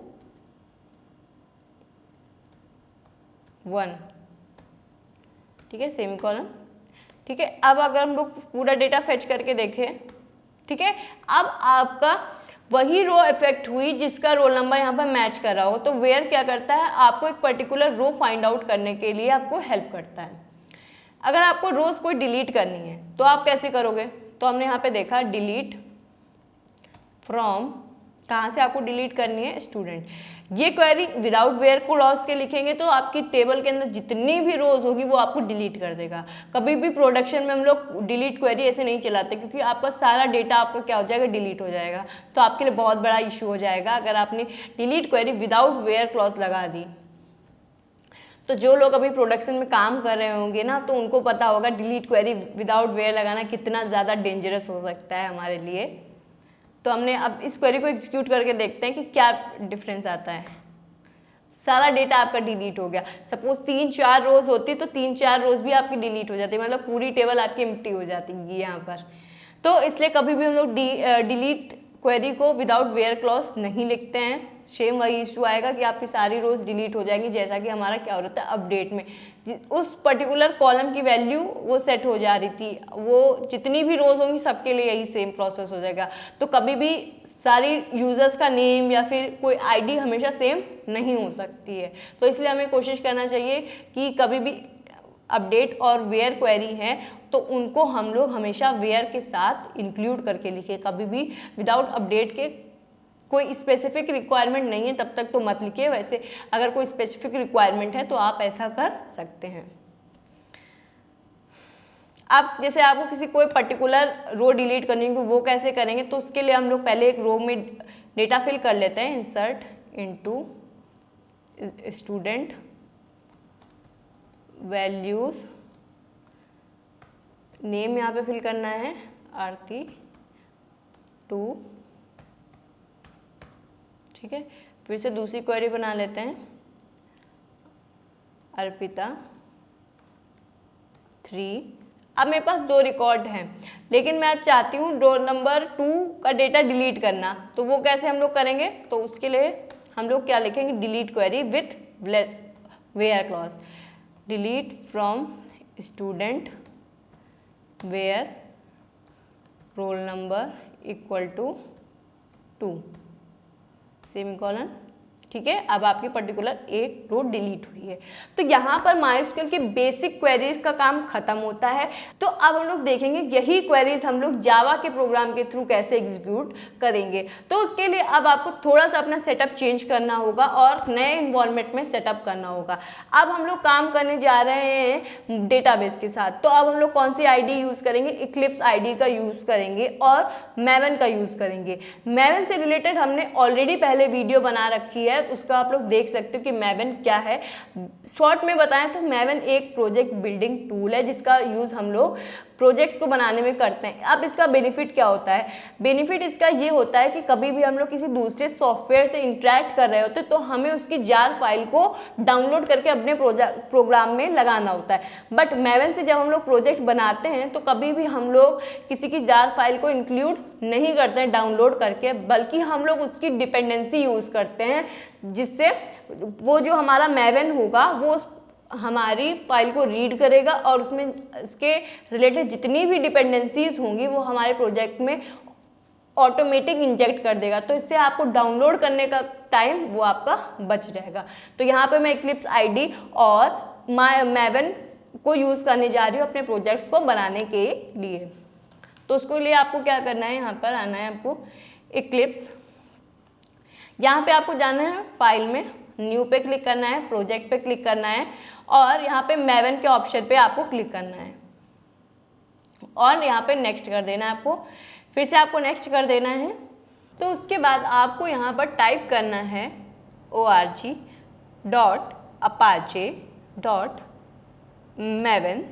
1, ठीक है, सेमीकोलन। ठीक है, अब अगर हम लोग पूरा डेटा फेच करके देखें, ठीक है, अब आपका वही रो इफेक्ट हुई जिसका रोल नंबर यहाँ पर मैच कर रहा हो। तो वेयर क्या करता है, आपको एक पर्टिकुलर रो फाइंड आउट करने के लिए आपको हेल्प करता है। अगर आपको रोज कोई डिलीट करनी है तो आप कैसे करोगे, तो हमने यहाँ पे देखा डिलीट फ्रॉम, कहाँ से आपको डिलीट करनी है, स्टूडेंट। ये क्वेरी विदाउट वेयर क्लॉज के लिखेंगे तो आपकी टेबल के अंदर जितनी भी रोज होगी वो आपको डिलीट कर देगा। कभी भी प्रोडक्शन में हम लोग डिलीट क्वेरी ऐसे नहीं चलाते, क्योंकि आपका सारा डेटा आपका क्या हो जाएगा, डिलीट हो जाएगा। तो आपके लिए बहुत बड़ा इशू हो जाएगा अगर आपने delete query without where clause लगा दी। तो जो लोग अभी प्रोडक्शन में काम कर रहे होंगे ना, तो उनको पता होगा डिलीट क्वेरी विदाउट वेयर लगाना कितना ज़्यादा डेंजरस हो सकता है हमारे लिए। तो हमने अब इस क्वेरी को एग्जीक्यूट करके देखते हैं कि क्या डिफरेंस आता है। सारा डेटा आपका डिलीट हो गया। सपोज 3-4 रोज होती तो 3-4 रोज भी आपकी डिलीट हो जाती, मतलब पूरी टेबल आपकी एम्प्टी हो जाती है यहाँ पर। तो इसलिए कभी भी हम लोग डिलीट क्वेरी को विदाउट वेयर क्लॉज नहीं लिखते हैं। सेम वही इशू आएगा कि आपकी सारी रोज डिलीट हो जाएंगी, जैसा कि हमारा क्या हो रहा था अपडेट में, उस पर्टिकुलर कॉलम की वैल्यू वो सेट हो जा रही थी, वो जितनी भी रोज होंगी सबके लिए यही सेम प्रोसेस हो जाएगा। तो कभी भी सारी यूजर्स का नेम या फिर कोई आईडी हमेशा सेम नहीं हो सकती है। तो इसलिए हमें कोशिश करना चाहिए कि कभी भी अपडेट और वेयर क्वेरी है तो उनको हम लोग हमेशा वेयर के साथ इंक्लूड करके लिखें। कभी भी विदाउट अपडेट के कोई स्पेसिफिक रिक्वायरमेंट नहीं है तब तक तो मत लिखिए। वैसे अगर कोई स्पेसिफिक रिक्वायरमेंट है तो आप ऐसा कर सकते हैं। अब जैसे आपको किसी कोई पर्टिकुलर रो डिलीट करनी है, वो कैसे करेंगे, तो उसके लिए हम लोग पहले एक रो में डेटा फिल कर लेते हैं। Insert into student values, name यहाँ पे फिल करना है आरती 2, ठीक है। फिर से दूसरी क्वेरी बना लेते हैं, अर्पिता 3। अब मेरे पास 2 रिकॉर्ड हैं, लेकिन मैं आज चाहती हूँ रोल नंबर 2 का डेटा डिलीट करना। तो वो कैसे हम लोग करेंगे, तो उसके लिए हम लोग क्या लिखेंगे, delete query with where clause. Delete from student where roll number equal to 2 semicolon, ठीक है। अब आपकी पर्टिकुलर एक रो डिलीट हुई है। तो यहाँ पर माइस्क्यूएल के बेसिक क्वेरीज का काम खत्म होता है। तो अब हम लोग देखेंगे यही क्वेरीज हम लोग जावा के प्रोग्राम के थ्रू कैसे एग्जीक्यूट करेंगे। तो उसके लिए अब आपको थोड़ा सा अपना सेटअप चेंज करना होगा और नए इन्वायरमेंट में सेटअप करना होगा। अब हम लोग काम करने जा रहे हैं डेटाबेस के साथ। तो अब हम लोग कौन सी आईडी यूज करेंगे, इक्लिप्स आईडी का यूज करेंगे और मैवन का यूज करेंगे। मैवन से रिलेटेड हमने ऑलरेडी पहले वीडियो बना रखी है, उसका आप लोग देख सकते हो कि मैवन क्या है। शॉर्ट में बताएं तो मैवन एक प्रोजेक्ट बिल्डिंग टूल है जिसका यूज हम लोग प्रोजेक्ट्स को बनाने में करते हैं। अब इसका बेनिफिट क्या होता है, बेनिफिट इसका ये होता है कि कभी भी हम लोग किसी दूसरे सॉफ्टवेयर से इंटरेक्ट कर रहे होते तो हमें उसकी जार फाइल को डाउनलोड करके अपने प्रोग्राम में लगाना होता है। बट मैवन से जब हम लोग प्रोजेक्ट बनाते हैं तो कभी भी हम लोग किसी की जार फाइल को इंक्लूड नहीं करते हैं डाउनलोड करके, बल्कि हम लोग उसकी डिपेंडेंसी यूज़ करते हैं, जिससे वो जो हमारा मैवन होगा वो हमारी फाइल को रीड करेगा और उसमें इसके रिलेटेड जितनी भी डिपेंडेंसीज होंगी वो हमारे प्रोजेक्ट में ऑटोमेटिक इंजेक्ट कर देगा। तो इससे आपको डाउनलोड करने का टाइम वो आपका बच जाएगा। तो यहाँ पे मैं इक्लिप्स आईडी और मैवन को यूज़ करने जा रही हूँ अपने प्रोजेक्ट्स को बनाने के लिए। तो उसके लिए आपको क्या करना है, यहाँ पर आना है आपको इक्लिप्स, यहाँ पे आपको जाना है फाइल में, न्यू पे क्लिक करना है, प्रोजेक्ट पे क्लिक करना है और यहाँ पे मैवन के ऑप्शन पे आपको क्लिक करना है और यहाँ पे नेक्स्ट कर देना है आपको। फिर से आपको नेक्स्ट कर देना है। तो उसके बाद आपको यहाँ पर टाइप करना है org.apache.maven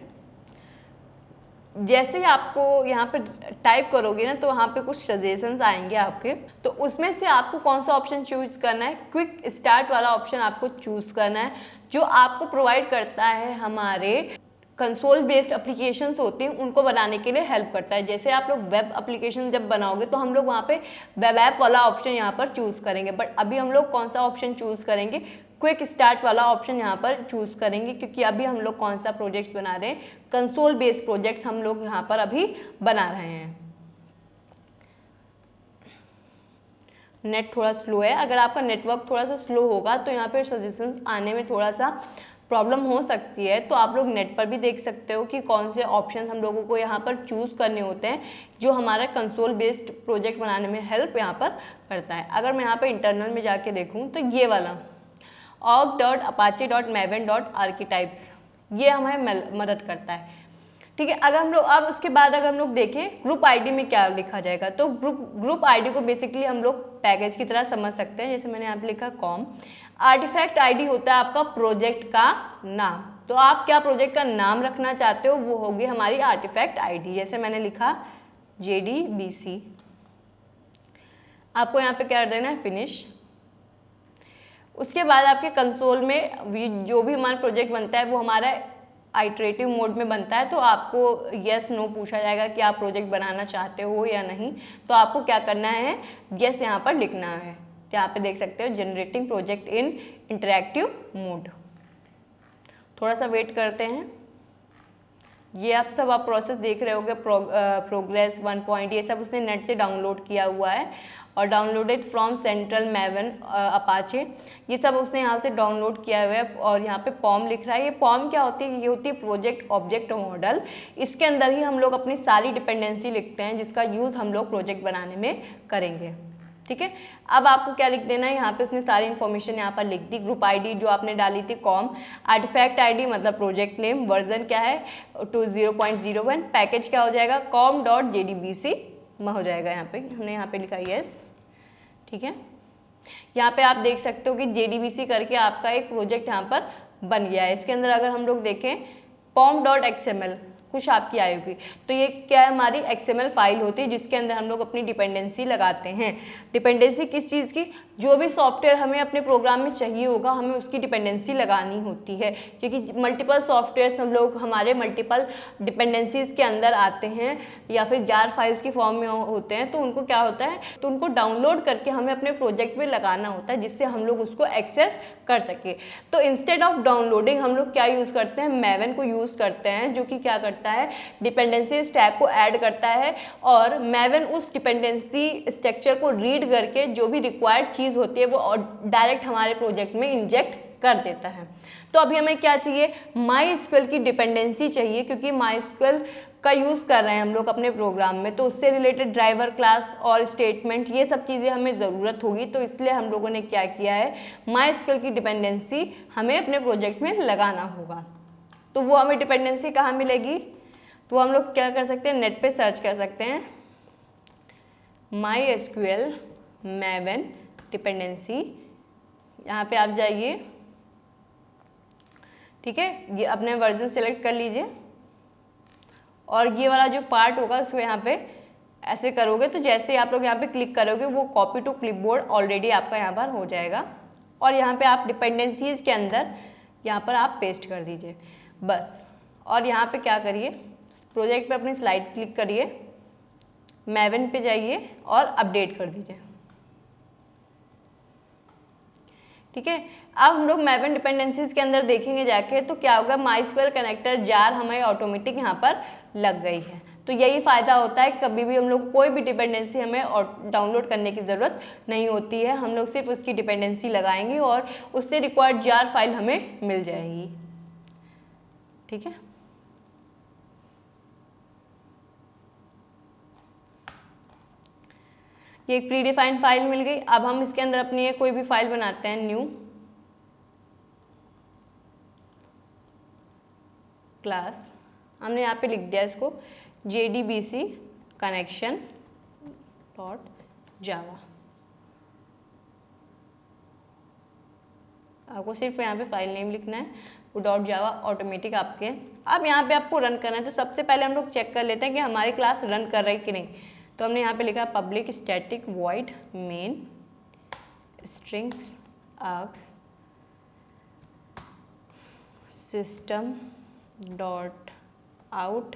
जैसे ही आपको यहाँ पे टाइप करोगे ना तो वहाँ पे कुछ सजेशंस आएंगे आपके, तो उसमें से आपको कौन सा ऑप्शन चूज करना है, क्विक स्टार्ट वाला ऑप्शन आपको चूज करना है, जो आपको प्रोवाइड करता है हमारे कंसोल बेस्ड एप्लीकेशंस होते हैं उनको बनाने के लिए हेल्प करता है। जैसे आप लोग वेब एप्लीकेशन जब बनाओगे तो हम लोग वहाँ पे वेब ऐप वाला ऑप्शन यहाँ पर चूज़ करेंगे, बट अभी हम लोग कौन सा ऑप्शन चूज़ करेंगे, क्विक स्टार्ट वाला ऑप्शन यहाँ पर चूज़ करेंगे, क्योंकि अभी हम लोग कौन सा प्रोजेक्ट्स बना रहे हैं, कंसोल बेस्ड प्रोजेक्ट्स हम लोग यहाँ पर अभी बना रहे हैं। नेट थोड़ा स्लो है, अगर आपका नेटवर्क थोड़ा सा स्लो होगा तो यहाँ पर सजेशंस आने में थोड़ा सा प्रॉब्लम हो सकती है, तो आप लोग नेट पर भी देख सकते हो कि कौन से ऑप्शन हम लोगों को यहाँ पर चूज़ करने होते हैं जो हमारा कंसोल बेस्ड प्रोजेक्ट बनाने में हेल्प यहाँ पर करता है। अगर मैं यहाँ पर इंटरनल में जाके देखूँ तो ये वाला org.apache.maven.archetypes ये हमें मदद करता है, ठीक है। अगर हम लोग अब उसके बाद अगर हम लोग देखें ग्रुप आईडी में क्या लिखा जाएगा, तो ग्रुप आईडी को बेसिकली हम लोग पैकेज की तरह समझ सकते हैं। जैसे मैंने यहाँ पे लिखा कॉम, आर्टिफैक्ट आईडी होता है आपका प्रोजेक्ट का नाम, तो आप क्या प्रोजेक्ट का नाम रखना चाहते हो वो होगी हमारी आर्टिफैक्ट आईडी। जैसे मैंने लिखा JDBC, आपको यहाँ पे क्या कर देना है, फिनिश। उसके बाद आपके कंसोल में जो भी हमारा प्रोजेक्ट बनता है वो हमारा आइटरेटिव मोड में बनता है, तो आपको यस नो पूछा जाएगा कि आप प्रोजेक्ट बनाना चाहते हो या नहीं, तो आपको क्या करना है, यस यहाँ पर लिखना है। यहाँ पे देख सकते हो generating project in interactive mode. थोड़ा सा वेट करते हैं, ये अब तब आप प्रोसेस देख रहे होगे, प्रोग्रेस 1 पॉइंट ये सब उसने नेट से डाउनलोड किया हुआ है और डाउनलोडेड फ्रॉम सेंट्रल मैवन अपाचे, ये सब उसने यहाँ से डाउनलोड किया हुआ है। और यहाँ पे पॉम लिख रहा है, ये पॉम क्या होती है, ये होती है प्रोजेक्ट ऑब्जेक्ट मॉडल। इसके अंदर ही हम लोग अपनी सारी डिपेंडेंसी लिखते हैं जिसका यूज़ हम लोग प्रोजेक्ट बनाने में करेंगे, ठीक है। अब आपको क्या लिख देना है, यहाँ पे उसने सारी इन्फॉर्मेशन यहाँ पर लिख दी। ग्रुप आईडी जो आपने डाली थी कॉम, आर्टिफैक्ट आईडी मतलब प्रोजेक्ट नेम, वर्जन क्या है 20.01, पैकेज क्या हो जाएगा com.jdbc हो जाएगा। यहाँ पे हमने यहाँ पे लिखा यस, ठीक है। यहाँ पे आप देख सकते हो कि JDBC करके आपका एक प्रोजेक्ट यहाँ पर बन गया है। इसके अंदर अगर हम लोग देखें pom.xml कुछ आपकी आई होगी, तो ये क्या है, हमारी XML फाइल होती है जिसके अंदर हम लोग अपनी डिपेंडेंसी लगाते हैं। डिपेंडेंसी किस चीज़ की, जो भी सॉफ्टवेयर हमें अपने प्रोग्राम में चाहिए होगा हमें उसकी डिपेंडेंसी लगानी होती है, क्योंकि मल्टीपल सॉफ्टवेयर्स हम लोग हमारे मल्टीपल डिपेंडेंसीज के अंदर आते हैं या फिर जार फाइल्स की फॉर्म में होते हैं, तो उनको क्या होता है, तो उनको डाउनलोड करके हमें अपने प्रोजेक्ट में लगाना होता है जिससे हम लोग उसको एक्सेस कर सके। तो इंस्टेड ऑफ डाउनलोडिंग हम लोग क्या यूज़ करते हैं, मैवन को यूज़ करते हैं, जो कि क्या करता है, डिपेंडेंसी स्टैक को ऐड करता है और मैवन उस डिपेंडेंसी स्ट्रक्चर को रीड करके जो भी रिक्वायर्ड चीज़ होती है वो डायरेक्ट हमारे प्रोजेक्ट में इंजेक्ट कर देता है। तो अभी हमें क्या चाहिए, MySQL की डिपेंडेंसी चाहिए, क्योंकि MySQL का यूज़ कर रहे हैं हम लोग अपने प्रोग्राम में, तो उससे रिलेटेड ड्राइवर क्लास और स्टेटमेंट ये सब चीज़ें हमें ज़रूरत होगी। तो इसलिए हम लोगों ने क्या किया है, MySQL की डिपेंडेंसी हमें अपने प्रोजेक्ट में लगाना होगा। तो वो हमें डिपेंडेंसी कहाँ मिलेगी, तो हम लोग क्या कर सकते हैं, नेट पे सर्च कर सकते हैं MySQL मैवन डिपेंडेंसी, यहाँ पे आप जाइए, ठीक है। ये अपने वर्जन सेलेक्ट कर लीजिए और ये वाला जो पार्ट होगा उसको यहाँ पे ऐसे करोगे, तो जैसे आप लोग यहाँ पे क्लिक करोगे वो कॉपी टू क्लिपबोर्ड ऑलरेडी आपका यहाँ पर हो जाएगा और यहाँ पे आप डिपेंडेंसीज के अंदर यहाँ पर आप पेस्ट कर दीजिए बस। और यहाँ पे क्या करिए, प्रोजेक्ट पे अपनी स्लाइड क्लिक करिए, मैवन पे जाइए और अपडेट कर दीजिए, ठीक है। अब हम लोग मैवन डिपेंडेंसीज के अंदर देखेंगे जाके तो क्या होगा, MySQL कनेक्टर जार हमारी ऑटोमेटिक यहाँ पर लग गई है। तो यही फ़ायदा होता है, कभी भी हम लोग कोई भी डिपेंडेंसी हमें डाउनलोड करने की ज़रूरत नहीं होती है, हम लोग सिर्फ उसकी डिपेंडेंसी लगाएंगे और उससे रिक्वायर्ड जार फाइल हमें मिल जाएगी, ठीक है। ये एक प्री डिफाइंड फाइल मिल गई। अब हम इसके अंदर अपनी कोई भी फाइल बनाते हैं, न्यू क्लास, हमने यहाँ पे लिख दिया इसको JDBC कनेक्शन .java। आपको सिर्फ यहाँ पे फाइल नेम लिखना है, वो .java ऑटोमेटिक आपके अब यहाँ पे आपको रन करना है, तो सबसे पहले हम लोग चेक कर लेते हैं कि हमारी क्लास रन कर रही कि नहीं। तो हमने यहाँ पे लिखा public static void main strings args system dot out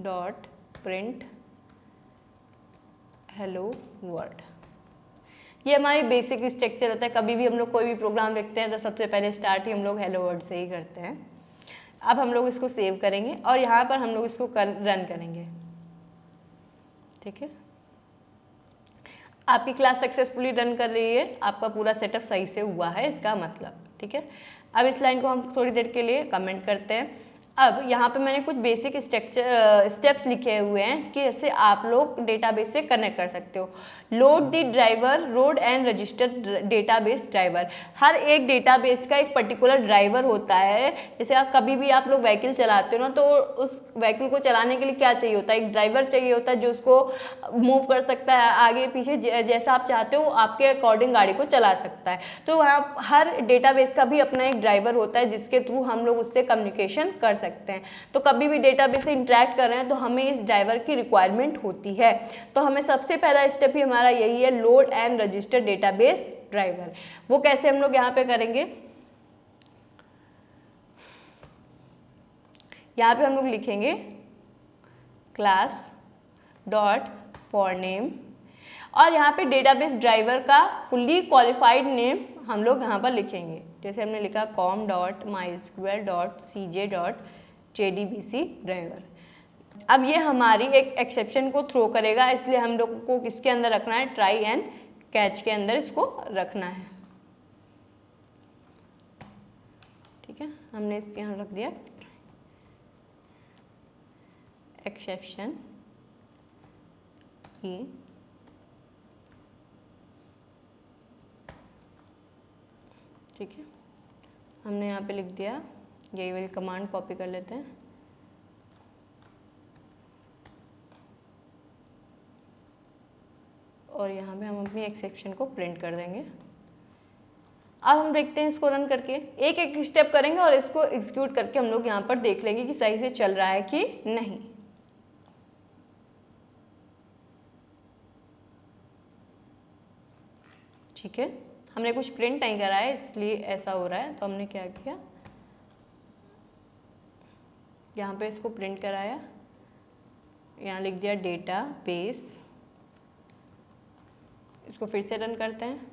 dot print hello world. ये हमारी बेसिक स्ट्रक्चर रहता है। कभी भी हम लोग कोई भी प्रोग्राम लिखते हैं तो सबसे पहले स्टार्ट ही हम लोग हेलो वर्ल्ड से ही करते हैं। अब हम लोग इसको सेव करेंगे और यहाँ पर हम लोग इसको रन करेंगे। ठीक है, आपकी क्लास सक्सेसफुली रन कर रही है, आपका पूरा सेटअप सही से हुआ है इसका मतलब। ठीक है, अब इस लाइन को हम थोड़ी देर के लिए कमेंट करते हैं। अब यहाँ पे मैंने कुछ बेसिक स्टेप्स लिखे हुए हैं कि जैसे आप लोग डेटाबेस से कनेक्ट कर सकते हो। Load the driver road and register database driver. हर एक डेटाबेस का एक पर्टिकुलर ड्राइवर होता है। जैसे आप कभी भी आप लोग व्हीकल चलाते हो ना, तो उस व्हीकल को चलाने के लिए क्या चाहिए होता है, एक ड्राइवर चाहिए होता है जो उसको मूव कर सकता है आगे पीछे, जैसा आप चाहते हो आपके अकॉर्डिंग गाड़ी को चला सकता है। तो वहाँ हर डेटाबेस का भी अपना एक ड्राइवर होता है जिसके थ्रू हम लोग उससे कम्युनिकेशन कर सकते हैं। तो कभी भी डेटाबेस से इंटरेक्ट कर रहे हैं तो हमें इस ड्राइवर की रिक्वायरमेंट होती है। तो हमें सबसे पहला स्टेप ही हमारा यही है, load and register database driver. वो कैसे हम लोग यहाँ पे करेंगे, यहाँ पे हम लोग लिखेंगे क्लास डॉट फॉर नेम और यहाँ पे डेटाबेस ड्राइवर का फुल्ली क्वालिफाइड नेम हम लोग यहाँ पर लिखेंगे। जैसे हमने लिखा com.mysql.cj.jdbc ड्राइवर। अब ये हमारी एक एक्सेप्शन को थ्रो करेगा, इसलिए हम लोग को किसके अंदर रखना है, ट्राई एंड कैच के अंदर इसको रखना है। ठीक है, हमने इसके यहाँ रख दिया एक्सेप्शन की ठीक है, हमने यहाँ पे लिख दिया। यही वाली कमांड कॉपी कर लेते हैं। और यहाँ पे हम अपनी एक्सेप्शन को प्रिंट कर देंगे। अब हम देखते हैं इसको रन करके, एक एक स्टेप करेंगे और इसको एग्जीक्यूट करके हम लोग यहाँ पर देख लेंगे कि सही से चल रहा है कि नहीं। ठीक है, हमने कुछ प्रिंट नहीं करा है इसलिए ऐसा हो रहा है। तो हमने क्या किया, यहाँ पे इसको प्रिंट कराया, यहाँ लिख दिया डेटा बेस। इसको फिर से रन करते हैं।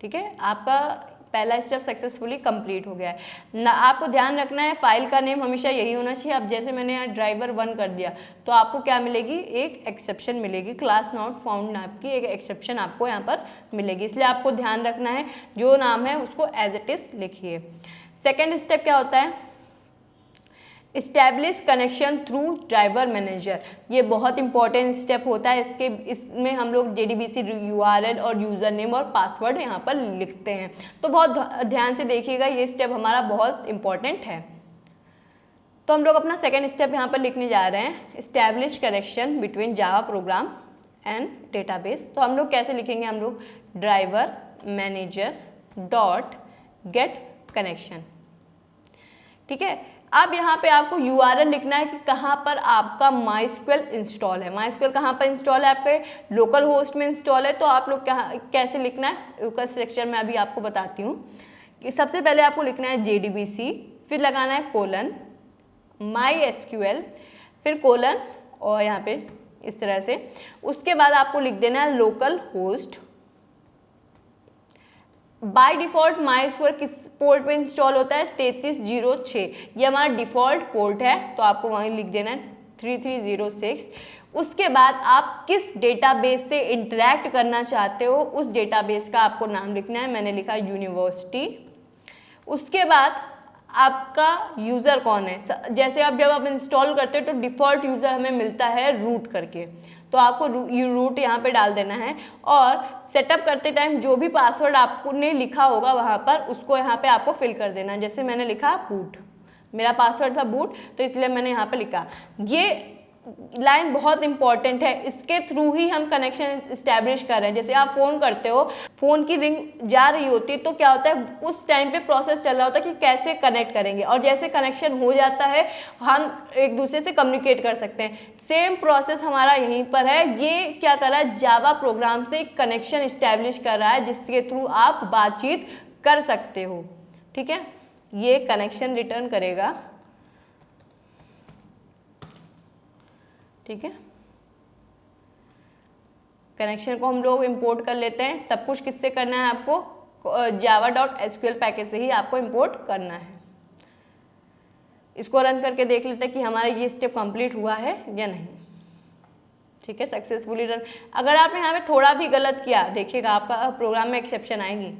ठीक है, आपका पहला स्टेप सक्सेसफुली कंप्लीट हो गया है ना। आपको ध्यान रखना है फाइल का नेम हमेशा यही होना चाहिए। अब जैसे मैंने यहाँ ड्राइवर 1 कर दिया तो आपको क्या मिलेगी, एक एक्सेप्शन मिलेगी, क्लास नॉट फाउंड नाम की एक एक्सेप्शन आपको यहाँ पर मिलेगी। इसलिए आपको ध्यान रखना है जो नाम है उसको एज इट इज लिखिए। सेकेंड स्टेप क्या होता है, establish connection through driver manager. ये बहुत इंपॉर्टेंट स्टेप होता है। इसमें हम लोग JDBC URL और यूज़र नेम और पासवर्ड यहाँ पर लिखते हैं। तो बहुत ध्यान से देखिएगा, ये स्टेप हमारा बहुत इंपॉर्टेंट है। तो हम लोग अपना सेकेंड स्टेप यहाँ पर लिखने जा रहे हैं, establish connection between Java program and database. तो हम लोग कैसे लिखेंगे, हम लोग driver manager dot get connection. ठीक है, अब यहाँ पे आपको URL लिखना है कि कहाँ पर आपका MySQL इंस्टॉल है। MySQL कहाँ पर इंस्टॉल है, आपके लोकल होस्ट में इंस्टॉल है। तो आप लोग कैसे लिखना है उसका स्ट्रक्चर मैं अभी आपको बताती हूँ। कि सबसे पहले आपको लिखना है JDBC, फिर लगाना है कोलन MySQL, फिर कोलन और यहाँ पे इस तरह से। उसके बाद आपको लिख देना है local host. By default MySQL किस पोर्ट पे इंस्टॉल होता है, 3306। ये हमारा डिफ़ॉल्ट पोर्ट है, तो आपको वहीं लिख देना है 3306। उसके बाद आप किस डेटाबेस से इंटरैक्ट करना चाहते हो उस डेटाबेस का आपको नाम लिखना है। मैंने लिखा यूनिवर्सिटी। उसके बाद आपका यूज़र कौन है। जैसे अब जब आप इंस्टॉल करते हो तो डिफ़ॉल्ट यूज़र हमें मिलता है रूट करके, तो आपको रूट यहाँ पे डाल देना है। और सेटअप करते टाइम जो भी पासवर्ड आपने लिखा होगा वहाँ पर उसको यहाँ पे आपको फिल कर देना है। जैसे मैंने लिखा बूट, मेरा पासवर्ड था बूट, तो इसलिए मैंने यहाँ पे लिखा। ये लाइन बहुत इंपॉर्टेंट है, इसके थ्रू ही हम कनेक्शन इस्टेब्लिश कर रहे हैं। जैसे आप फ़ोन करते हो, फ़ोन की रिंग जा रही होती है तो क्या होता है, उस टाइम पे प्रोसेस चल रहा होता है कि कैसे कनेक्ट करेंगे, और जैसे कनेक्शन हो जाता है हम एक दूसरे से कम्युनिकेट कर सकते हैं। सेम प्रोसेस हमारा यहीं पर है। ये क्या कर रहा है, जावा प्रोग्राम से कनेक्शन इस्टेब्लिश कर रहा है जिसके थ्रू आप बातचीत कर सकते हो। ठीक है, ये कनेक्शन रिटर्न करेगा। ठीक है, कनेक्शन को हम लोग इंपोर्ट कर लेते हैं। सब कुछ किससे करना है आपको, java.sql पैकेज से ही आपको इंपोर्ट करना है। इसको रन करके देख लेते हैं कि हमारा ये स्टेप कंप्लीट हुआ है या नहीं। ठीक है, सक्सेसफुली रन। अगर आपने यहाँ पे थोड़ा भी गलत किया, देखिएगा आपका प्रोग्राम में एक्सेप्शन आएगी।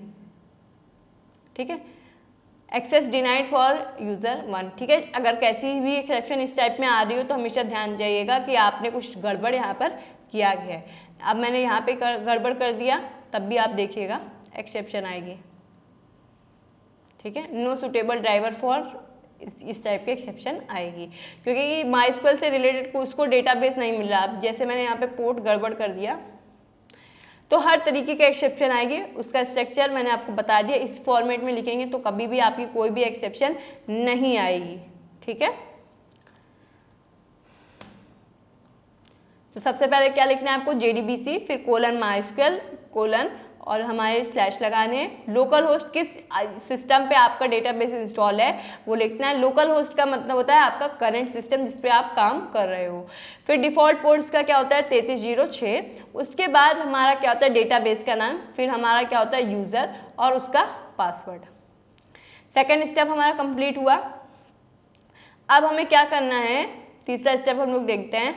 ठीक है, एक्सेस डिनाइड फॉर यूज़र 1। ठीक है, अगर कैसी भी एक्सेप्शन इस टाइप में आ रही हो तो हमेशा ध्यान जाइएगा कि आपने कुछ गड़बड़ यहाँ पर किया गया है। अब मैंने यहाँ पे गड़बड़ कर दिया, तब भी आप देखिएगा एक्सेप्शन आएगी। ठीक है, नो सुटेबल ड्राइवर फॉर, इस टाइप की एक्सेप्शन आएगी क्योंकि MySQL से रिलेटेड उसको डेटाबेस नहीं मिल रहा। अब जैसे मैंने यहाँ पे पोर्ट गड़बड़ कर दिया तो हर तरीके का एक्सेप्शन आएगी। उसका स्ट्रक्चर मैंने आपको बता दिया, इस फॉर्मेट में लिखेंगे तो कभी भी आपकी कोई भी एक्सेप्शन नहीं आएगी। ठीक है, तो सबसे पहले क्या लिखना है आपको, JDBC, फिर :MySQL कोलन और हमारे स्लैश लगाने हैं। लोकल होस्ट किस सिस्टम पे आपका डेटाबेस इंस्टॉल है वो लिखना है। लोकल होस्ट का मतलब होता है आपका करंट सिस्टम जिस पे आप काम कर रहे हो। फिर डिफ़ॉल्ट पोर्ट्स का क्या होता है 3306। उसके बाद हमारा क्या होता है डेटाबेस का नाम, फिर हमारा क्या होता है यूज़र और उसका पासवर्ड। सेकेंड स्टेप हमारा कंप्लीट हुआ। अब हमें क्या करना है, तीसरा स्टेप हम लोग देखते हैं,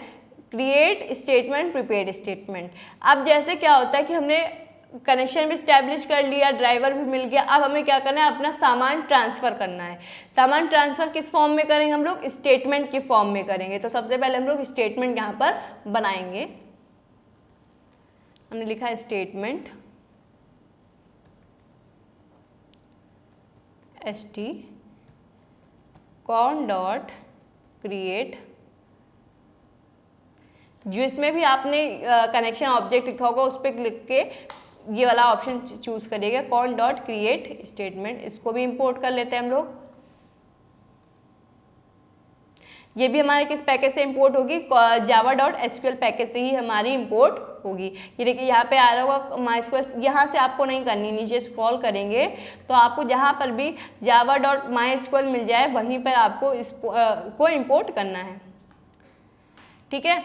क्रिएट स्टेटमेंट, प्रीपेड स्टेटमेंट। अब जैसे क्या होता है कि हमने कनेक्शन भी इस्टेब्लिश कर लिया, ड्राइवर भी मिल गया, अब हमें क्या करना है, अपना सामान ट्रांसफ़र करना है। सामान ट्रांसफ़र किस फॉर्म में करेंगे हम लोग, स्टेटमेंट के फॉर्म में करेंगे। तो सबसे पहले हम लोग स्टेटमेंट यहाँ पर बनाएंगे। हमने लिखा है स्टेटमेंट st_con.create, जो इसमें भी आपने कनेक्शन ऑब्जेक्ट लिखा होगा उस पर क्लिक के ये वाला ऑप्शन चूज करिएगा, con.create स्टेटमेंट। इसको भी इंपोर्ट कर लेते हैं हम लोग। ये भी हमारे किस पैकेज से इंपोर्ट होगी, java.sql पैकेज से ही हमारी इंपोर्ट होगी। ये देखिए यहाँ पे आ रहा होगा MySQL, यहाँ से आपको नहीं करनी, नीचे स्क्रॉल करेंगे तो आपको जहाँ पर भी java.mysql मिल जाए वहीं पर आपको इसको इंपोर्ट करना है। ठीक है,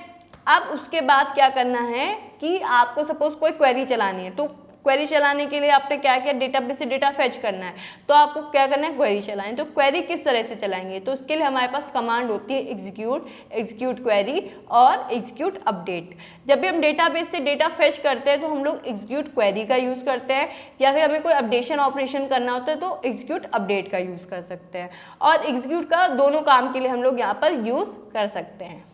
अब उसके बाद क्या करना है कि आपको सपोज कोई क्वेरी चलानी है, तो क्वेरी चलाने के लिए आपने क्या किया, डेटाबेस से डेटा फेच करना है, तो आपको क्या करना है, क्वेरी चलानी। तो क्वेरी किस तरह से चलाएंगे, तो उसके लिए हमारे पास कमांड होती है एग्जीक्यूट क्वेरी और एग्जीक्यूट अपडेट। जब भी हम डेटाबेस से डेटा फेच करते हैं तो हम लोग एग्जीक्यूट क्वेरी का यूज़ करते हैं, या फिर हमें कोई अपडेशन ऑपरेशन करना होता है तो एग्जीक्यूट अपडेट का यूज़ कर सकते हैं। और एग्जीक्यूट का दोनों काम के लिए हम लोग यहाँ पर यूज़ कर सकते हैं।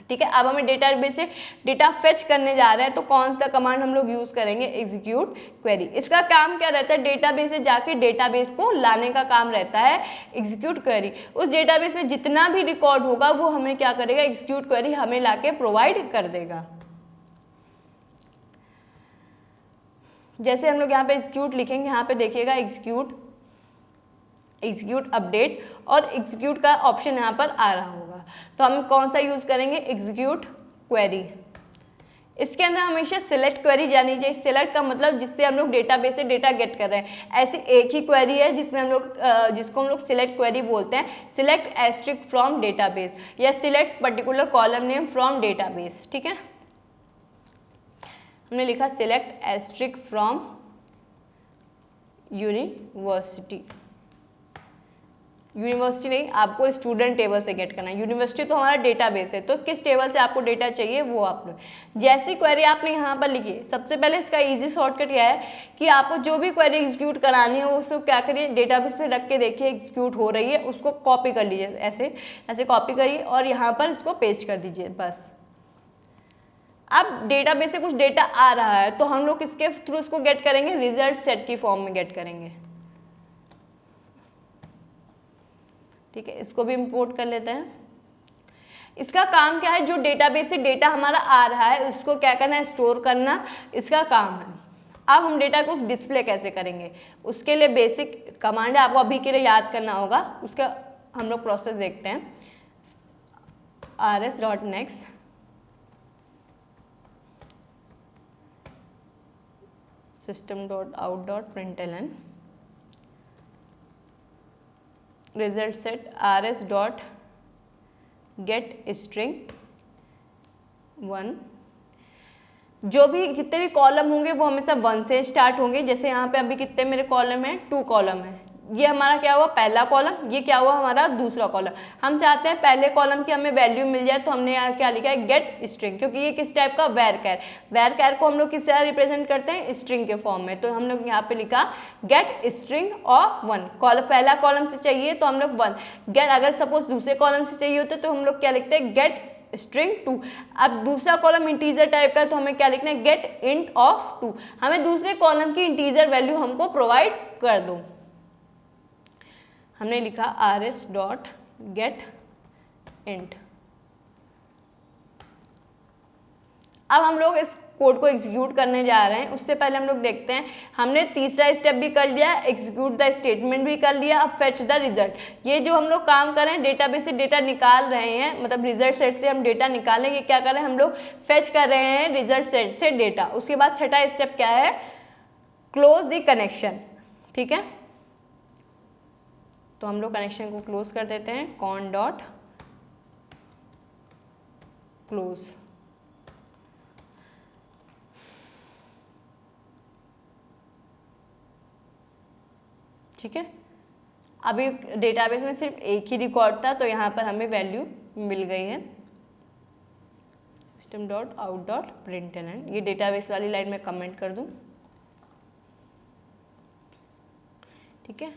ठीक है, अब हमें डेटाबेस से डेटा फेच करने जा रहे हैं तो कौन सा कमांड हम लोग यूज़ करेंगे, एग्जीक्यूट क्वेरी। इसका काम क्या रहता है, डेटाबेस से जाके डेटाबेस को लाने का काम रहता है एग्जीक्यूट क्वेरी। उस डेटाबेस में जितना भी रिकॉर्ड होगा वो हमें क्या करेगा, एग्जीक्यूट क्वेरी हमें लाके प्रोवाइड कर देगा। जैसे हम लोग यहाँ पे एग्जीक्यूट लिखेंगे, यहाँ पे देखिएगा एग्जीक्यूट अपडेट और एग्जीक्यूट का ऑप्शन यहाँ पर आ रहा होगा। तो हम कौन सा यूज़ करेंगे, एग्जीक्यूट क्वेरी। इसके अंदर हमेशा सिलेक्ट क्वेरी जानी चाहिए। सिलेक्ट का मतलब जिससे हम लोग डेटाबेस से डेटा गेट कर रहे हैं। ऐसी एक ही क्वेरी है जिसमें हम लोग जिसको हम लोग सिलेक्ट क्वेरी बोलते हैं, सिलेक्ट एस्ट्रिक फ्रॉम डेटाबेस या select particular column name from database. ठीक है, हमने लिखा सिलेक्ट एस्ट्रिक फ्रॉम यूनिवर्सिटी नहीं, आपको स्टूडेंट टेबल से गेट करना है। यूनिवर्सिटी तो हमारा डेटाबेस है, तो किस टेबल से आपको डेटा चाहिए वो आप लोग, जैसी क्वेरी आपने यहाँ पर लिखी, सबसे पहले इसका इजी शॉर्टकट क्या है कि आपको जो भी क्वेरी एग्जीक्यूट करानी है उसको क्या करिए, डेटाबेस में रख के देखिए एग्जीक्यूट हो रही है, उसको कॉपी कर लीजिए, ऐसे कॉपी करिए और यहाँ पर इसको पेस्ट कर दीजिए बस। अब डेटाबेस से कुछ डेटा आ रहा है तो हम लोग किसके थ्रू इसको गेट करेंगे, रिजल्ट सेट की फॉर्म में गेट करेंगे। ठीक है, इसको भी इंपोर्ट कर लेते हैं। इसका काम क्या है, जो डेटाबेस से डेटा हमारा आ रहा है उसको क्या करना है, स्टोर करना, इसका काम है। अब हम डेटा को डिस्प्ले कैसे करेंगे, उसके लिए बेसिक कमांड है, आपको अभी के लिए याद करना होगा, उसका हम लोग प्रोसेस देखते हैं। rs.next system.out.println result set rs.get string 1। जो भी जितने भी कॉलम होंगे वो हमेशा 1 से स्टार्ट होंगे। जैसे यहाँ पे अभी कितने मेरे कॉलम हैं, 2 कॉलम है, ये हमारा क्या हुआ पहला कॉलम, ये क्या हुआ हमारा दूसरा कॉलम। हम चाहते हैं पहले कॉलम की हमें वैल्यू मिल जाए, तो हमने यहाँ क्या लिखा है, गेट स्ट्रिंग, क्योंकि ये किस टाइप का वेर कैर को हम लोग किस तरह रिप्रेजेंट करते हैं, स्ट्रिंग के फॉर्म में। तो हम लोग यहाँ पे लिखा गेट स्ट्रिंग ऑफ 1। पहला कॉलम से चाहिए तो हम लोग 1 गेट, अगर सपोज दूसरे कॉलम से चाहिए होते तो हम लोग क्या लिखते हैं, गेट स्ट्रिंग 2। अब दूसरा कॉलम इंटीजर टाइप का है तो हमें क्या लिखना है, गेट इंट ऑफ 2। हमें दूसरे कॉलम की इंटीजर वैल्यू हमको प्रोवाइड कर दो। हमने लिखा rs.get int। अब हम लोग इस कोड को एग्जीक्यूट करने जा रहे हैं, उससे पहले हम लोग देखते हैं, हमने तीसरा स्टेप भी कर लिया, एग्जीक्यूट द स्टेटमेंट भी कर लिया, अब फेच द रिजल्ट। ये जो हम लोग काम कर रहे हैं, डेटाबेस से डेटा निकाल रहे हैं, मतलब रिजल्ट सेट से हम डेटा निकालें, ये क्या कर रहे हैं, हम लोग फेच कर रहे हैं रिजल्ट सेट से डेटा। उसके बाद छठा स्टेप क्या है, क्लोज द कनेक्शन। ठीक है, तो हम लोग कनेक्शन को क्लोज कर देते हैं, कॉन डॉट क्लोज। ठीक है, अभी डेटाबेस में सिर्फ एक ही रिकॉर्ड था तो यहाँ पर हमें वैल्यू मिल गई है, system.out.println। ये डेटाबेस वाली लाइन में कमेंट कर दूं। ठीक है,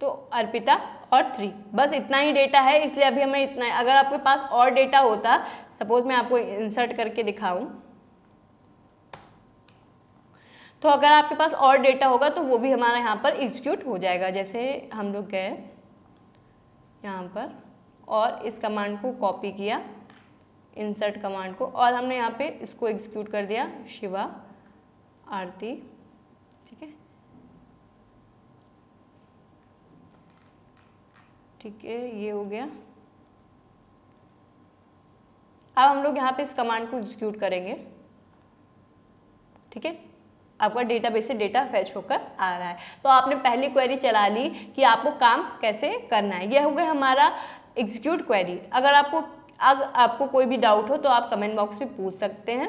तो अर्पिता और 3, बस इतना ही डेटा है, इसलिए अभी हमें इतना है। अगर आपके पास और डेटा होता, सपोज मैं आपको इंसर्ट करके दिखाऊं, तो अगर आपके पास और डेटा होगा तो वो भी हमारा यहाँ पर एग्जीक्यूट हो जाएगा। जैसे हम लोग गए यहाँ पर और इस कमांड को कॉपी किया, इंसर्ट कमांड को, और हमने यहाँ पे इसको एग्जीक्यूट कर दिया, शिवा आरती। ठीक है, ठीक है, ये हो गया। अब हम लोग यहाँ पे इस कमांड को एग्जीक्यूट करेंगे। ठीक है, आपका डेटाबेस से डेटा फैच होकर आ रहा है। तो आपने पहली क्वेरी चला ली कि आपको काम कैसे करना है। यह हो गया हमारा एग्जीक्यूट क्वेरी। अगर आपको कोई भी डाउट हो तो आप कमेंट बॉक्स में पूछ सकते हैं।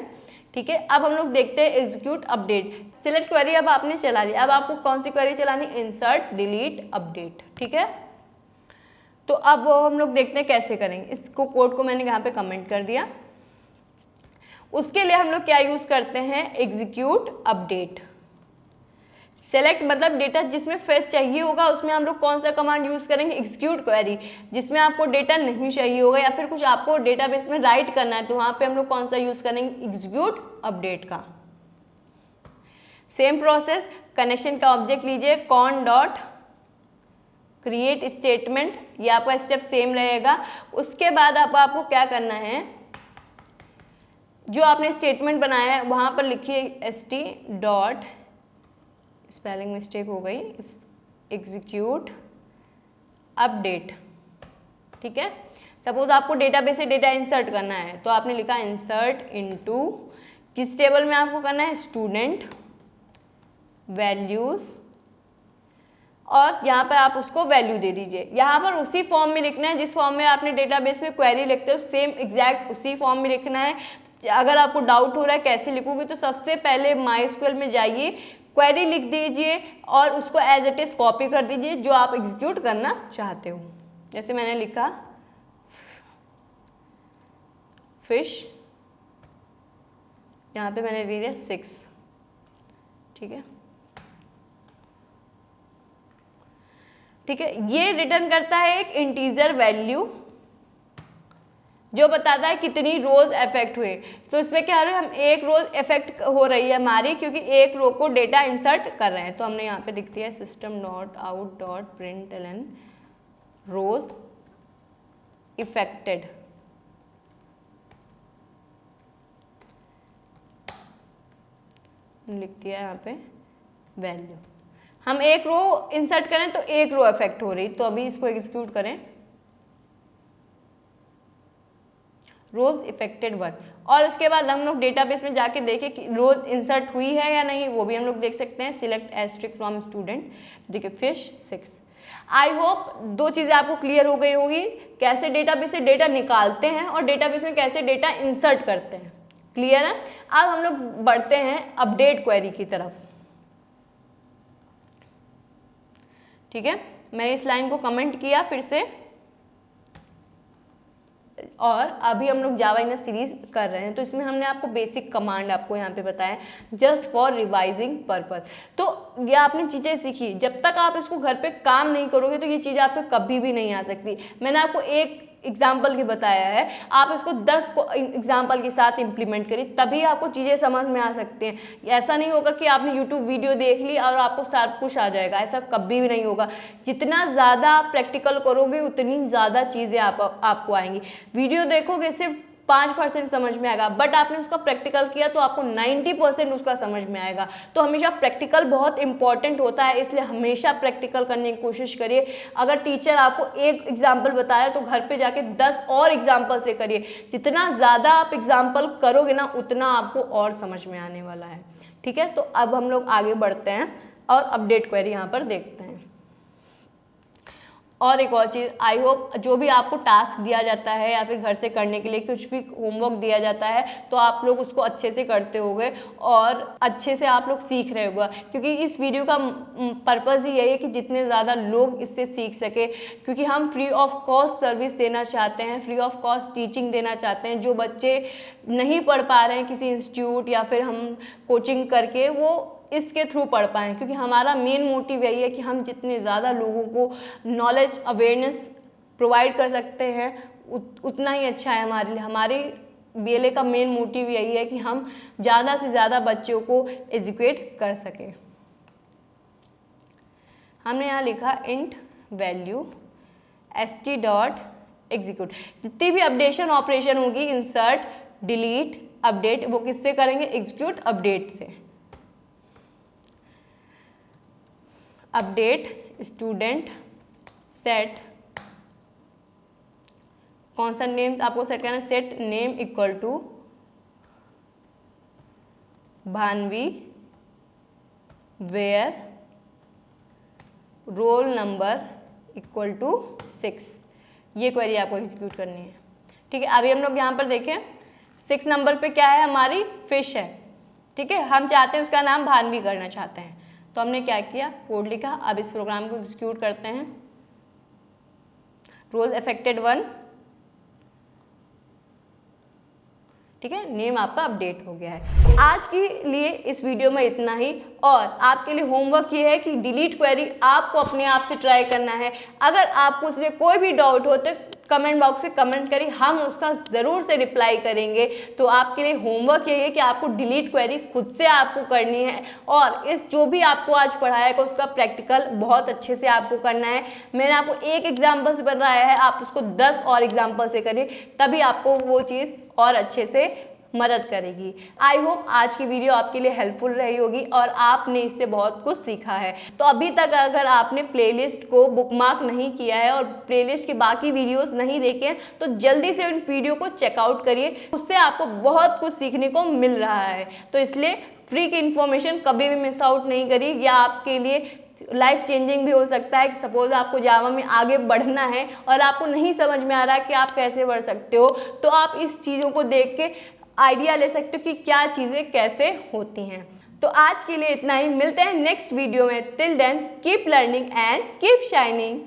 ठीक है, अब हम लोग देखते हैं एग्जीक्यूट अपडेट। सिलेक्ट क्वेरी अब आपने चला ली, अब आपको कौन सी क्वेरी चलानी, इंसर्ट डिलीट अपडेट। ठीक है, तो अब वो हम लोग देखते हैं कैसे करेंगे। इसको कोड को मैंने यहाँ पे कमेंट कर दिया। उसके लिए हम लोग क्या यूज करते हैं, एग्जीक्यूट अपडेट। सेलेक्ट मतलब डेटा जिसमें फेच चाहिए होगा उसमें हम लोग कौन सा कमांड यूज करेंगे, एग्जीक्यूट क्वेरी। जिसमें आपको डेटा नहीं चाहिए होगा या फिर कुछ आपको डेटाबेस में राइट करना है तो वहां पे हम लोग कौन सा यूज करेंगे, एग्जीक्यूट अपडेट का। सेम प्रोसेस, कनेक्शन का ऑब्जेक्ट लीजिए, कॉन डॉट क्रिएट स्टेटमेंट, ये आपका स्टेप सेम रहेगा। उसके बाद आपको क्या करना है, जो आपने स्टेटमेंट बनाया है वहां पर लिखिए st डॉट, स्पेलिंग मिस्टेक हो गई, एग्जीक्यूट अपडेट। ठीक है, सपोज आपको डेटाबेस से डेटा इंसर्ट करना है तो आपने लिखा इंसर्ट इनटू, किस टेबल में आपको करना है, स्टूडेंट वैल्यूज, और यहाँ पर आप उसको वैल्यू दे दीजिए। यहाँ पर उसी फॉर्म में लिखना है जिस फॉर्म में आपने डेटाबेस में क्वेरी लिखते हो, सेम एग्जैक्ट उसी फॉर्म में लिखना है। अगर आपको डाउट हो रहा है कैसे लिखोगे तो सबसे पहले MySQL में जाइए, क्वेरी लिख दीजिए और उसको एज इट इज कॉपी कर दीजिए जो आप एग्जीक्यूट करना चाहते हो। जैसे मैंने लिखा फिश, यहाँ पे मैंने दे दिया 6। ठीक है, ठीक है, ये रिटर्न करता है एक इंटीजर वैल्यू जो बताता है कितनी रोज इफेक्ट हुए। तो इसमें क्या है, हम एक रोज इफेक्ट हो रही है हमारी क्योंकि एक रो को डेटा इंसर्ट कर रहे हैं। तो हमने यहाँ पे लिख दिया system.out.println रोज इफेक्टेड। लिख दिया यहाँ पे वैल्यू। हम एक रो इंसर्ट करें तो एक रो अफेक्ट हो रही, तो अभी इसको एग्जीक्यूट करें, रोज इफेक्टेड 1, और उसके बाद हम लोग डेटाबेस में जाके देखें कि रोज इंसर्ट हुई है या नहीं, वो भी हम लोग देख सकते हैं। सिलेक्ट एस्ट्रिक फ्रॉम स्टूडेंट, देखिए फिश 6। आई होप 2 चीज़ें आपको क्लियर हो गई होगी, कैसे डेटाबेस से डेटा निकालते हैं और डेटाबेस में कैसे डेटा इंसर्ट करते हैं। क्लियर है? अब हम लोग बढ़ते हैं अपडेट क्वेरी की तरफ। ठीक है, मैंने इस लाइन को कमेंट किया फिर से, और अभी हम लोग जावा इन सीरीज कर रहे हैं, तो इसमें हमने आपको बेसिक कमांड आपको यहाँ पे बताया जस्ट फॉर रिवाइजिंग पर्पस। तो ये आपने चीज़ें सीखी, जब तक आप इसको घर पे काम नहीं करोगे तो ये चीज़ें आप पे कभी भी नहीं आ सकती। मैंने आपको एक एग्जाम्पल की बताया है, आप इसको 10 को एग्जाम्पल के साथ इम्प्लीमेंट करिए, तभी आपको चीज़ें समझ में आ सकती हैं। ऐसा नहीं होगा कि आपने यूट्यूब वीडियो देख ली और आपको सब कुछ आ जाएगा, ऐसा कभी भी नहीं होगा। जितना ज़्यादा आप प्रैक्टिकल करोगे उतनी ज़्यादा चीज़ें आपको आएंगी। वीडियो देखोगे सिर्फ 5% समझ में आएगा, बट आपने उसका प्रैक्टिकल किया तो आपको 90% उसका समझ में आएगा। तो हमेशा प्रैक्टिकल बहुत इंपॉर्टेंट होता है, इसलिए हमेशा प्रैक्टिकल करने की कोशिश करिए। अगर टीचर आपको एक एग्जाम्पल बताया तो घर पे जाके 10 और एग्जाम्पल से करिए। जितना ज़्यादा आप एग्जाम्पल करोगे ना उतना आपको और समझ में आने वाला है। ठीक है, तो अब हम लोग आगे बढ़ते हैं और अपडेट क्वेरी यहाँ पर देखते हैं। और एक और चीज़, आई होप जो भी आपको टास्क दिया जाता है या फिर घर से करने के लिए कुछ भी होमवर्क दिया जाता है तो आप लोग उसको अच्छे से करते होंगे और अच्छे से आप लोग सीख रहे होगा, क्योंकि इस वीडियो का पर्पज़ ही यही है कि जितने ज़्यादा लोग इससे सीख सके, क्योंकि हम फ्री ऑफ कॉस्ट सर्विस देना चाहते हैं, फ्री ऑफ कॉस्ट टीचिंग देना चाहते हैं। जो बच्चे नहीं पढ़ पा रहे हैं किसी इंस्टीट्यूट या फिर हम कोचिंग करके, वो इसके थ्रू पढ़ पाएँ, क्योंकि हमारा मेन मोटिव यही है कि हम जितने ज़्यादा लोगों को नॉलेज अवेयरनेस प्रोवाइड कर सकते हैं उतना ही अच्छा है हमारे लिए। हमारी BLA का मेन मोटिव यही है कि हम ज़्यादा से ज़्यादा बच्चों को एजुकेट कर सकें। हमने यहाँ लिखा int value st dot execute. जितनी भी अपडेशन ऑपरेशन होगी, इंसर्ट, डिलीट, अपडेट, वो किससे करेंगे? एग्जीक्यूट अपडेट से। अपडेट स्टूडेंट सेट, कौन सा नेम आपको सेट करना है? Set name equal to Bhanvi where roll number equal to 6। ये क्वेरी आपको एग्जीक्यूट करनी है। ठीक है, अभी हम लोग यहाँ पर देखें 6 नंबर पे क्या है? हमारी फिश है। ठीक है, हम चाहते हैं उसका नाम भानवी करना चाहते हैं, तो हमने क्या किया? कोड लिखा। अब इस प्रोग्राम को एग्जीक्यूट करते हैं। रोज अफेक्टेड 1। ठीक है, नेम आपका अपडेट हो गया है। आज के लिए इस वीडियो में इतना ही, और आपके लिए होमवर्क ये है कि डिलीट क्वेरी आपको अपने आप से ट्राई करना है। अगर आपको उसमें कोई भी डाउट हो तो कमेंट बॉक्स में कमेंट करिए, हम उसका ज़रूर से रिप्लाई करेंगे। तो आपके लिए होमवर्क ये है कि आपको डिलीट क्वेरी खुद से आपको करनी है, और इस जो भी आपको आज पढ़ाया है उसका प्रैक्टिकल बहुत अच्छे से आपको करना है। मैंने आपको एक एग्जाम्पल से बताया है, आप उसको 10 और एग्जाम्पल से करिए, तभी आपको वो चीज़ और अच्छे से मदद करेगी। आई होप आज की वीडियो आपके लिए हेल्पफुल रही होगी और आपने इससे बहुत कुछ सीखा है। तो अभी तक अगर आपने प्लेलिस्ट को बुकमार्क नहीं किया है और प्लेलिस्ट के बाकी वीडियोस नहीं देखे हैं तो जल्दी से उन वीडियो को चेकआउट करिए, उससे आपको बहुत कुछ सीखने को मिल रहा है। तो इसलिए फ्री की इन्फॉर्मेशन कभी भी मिस आउट नहीं करिए, यह आपके लिए लाइफ चेंजिंग भी हो सकता है। कि सपोज आपको जावा में आगे बढ़ना है और आपको नहीं समझ में आ रहा है कि आप कैसे बढ़ सकते हो, तो आप इस चीज़ों को देख के आइडिया ले सकते हो कि क्या चीज़ें कैसे होती हैं। तो आज के लिए इतना ही, मिलते हैं नेक्स्ट वीडियो में। Till then keep learning and keep shining.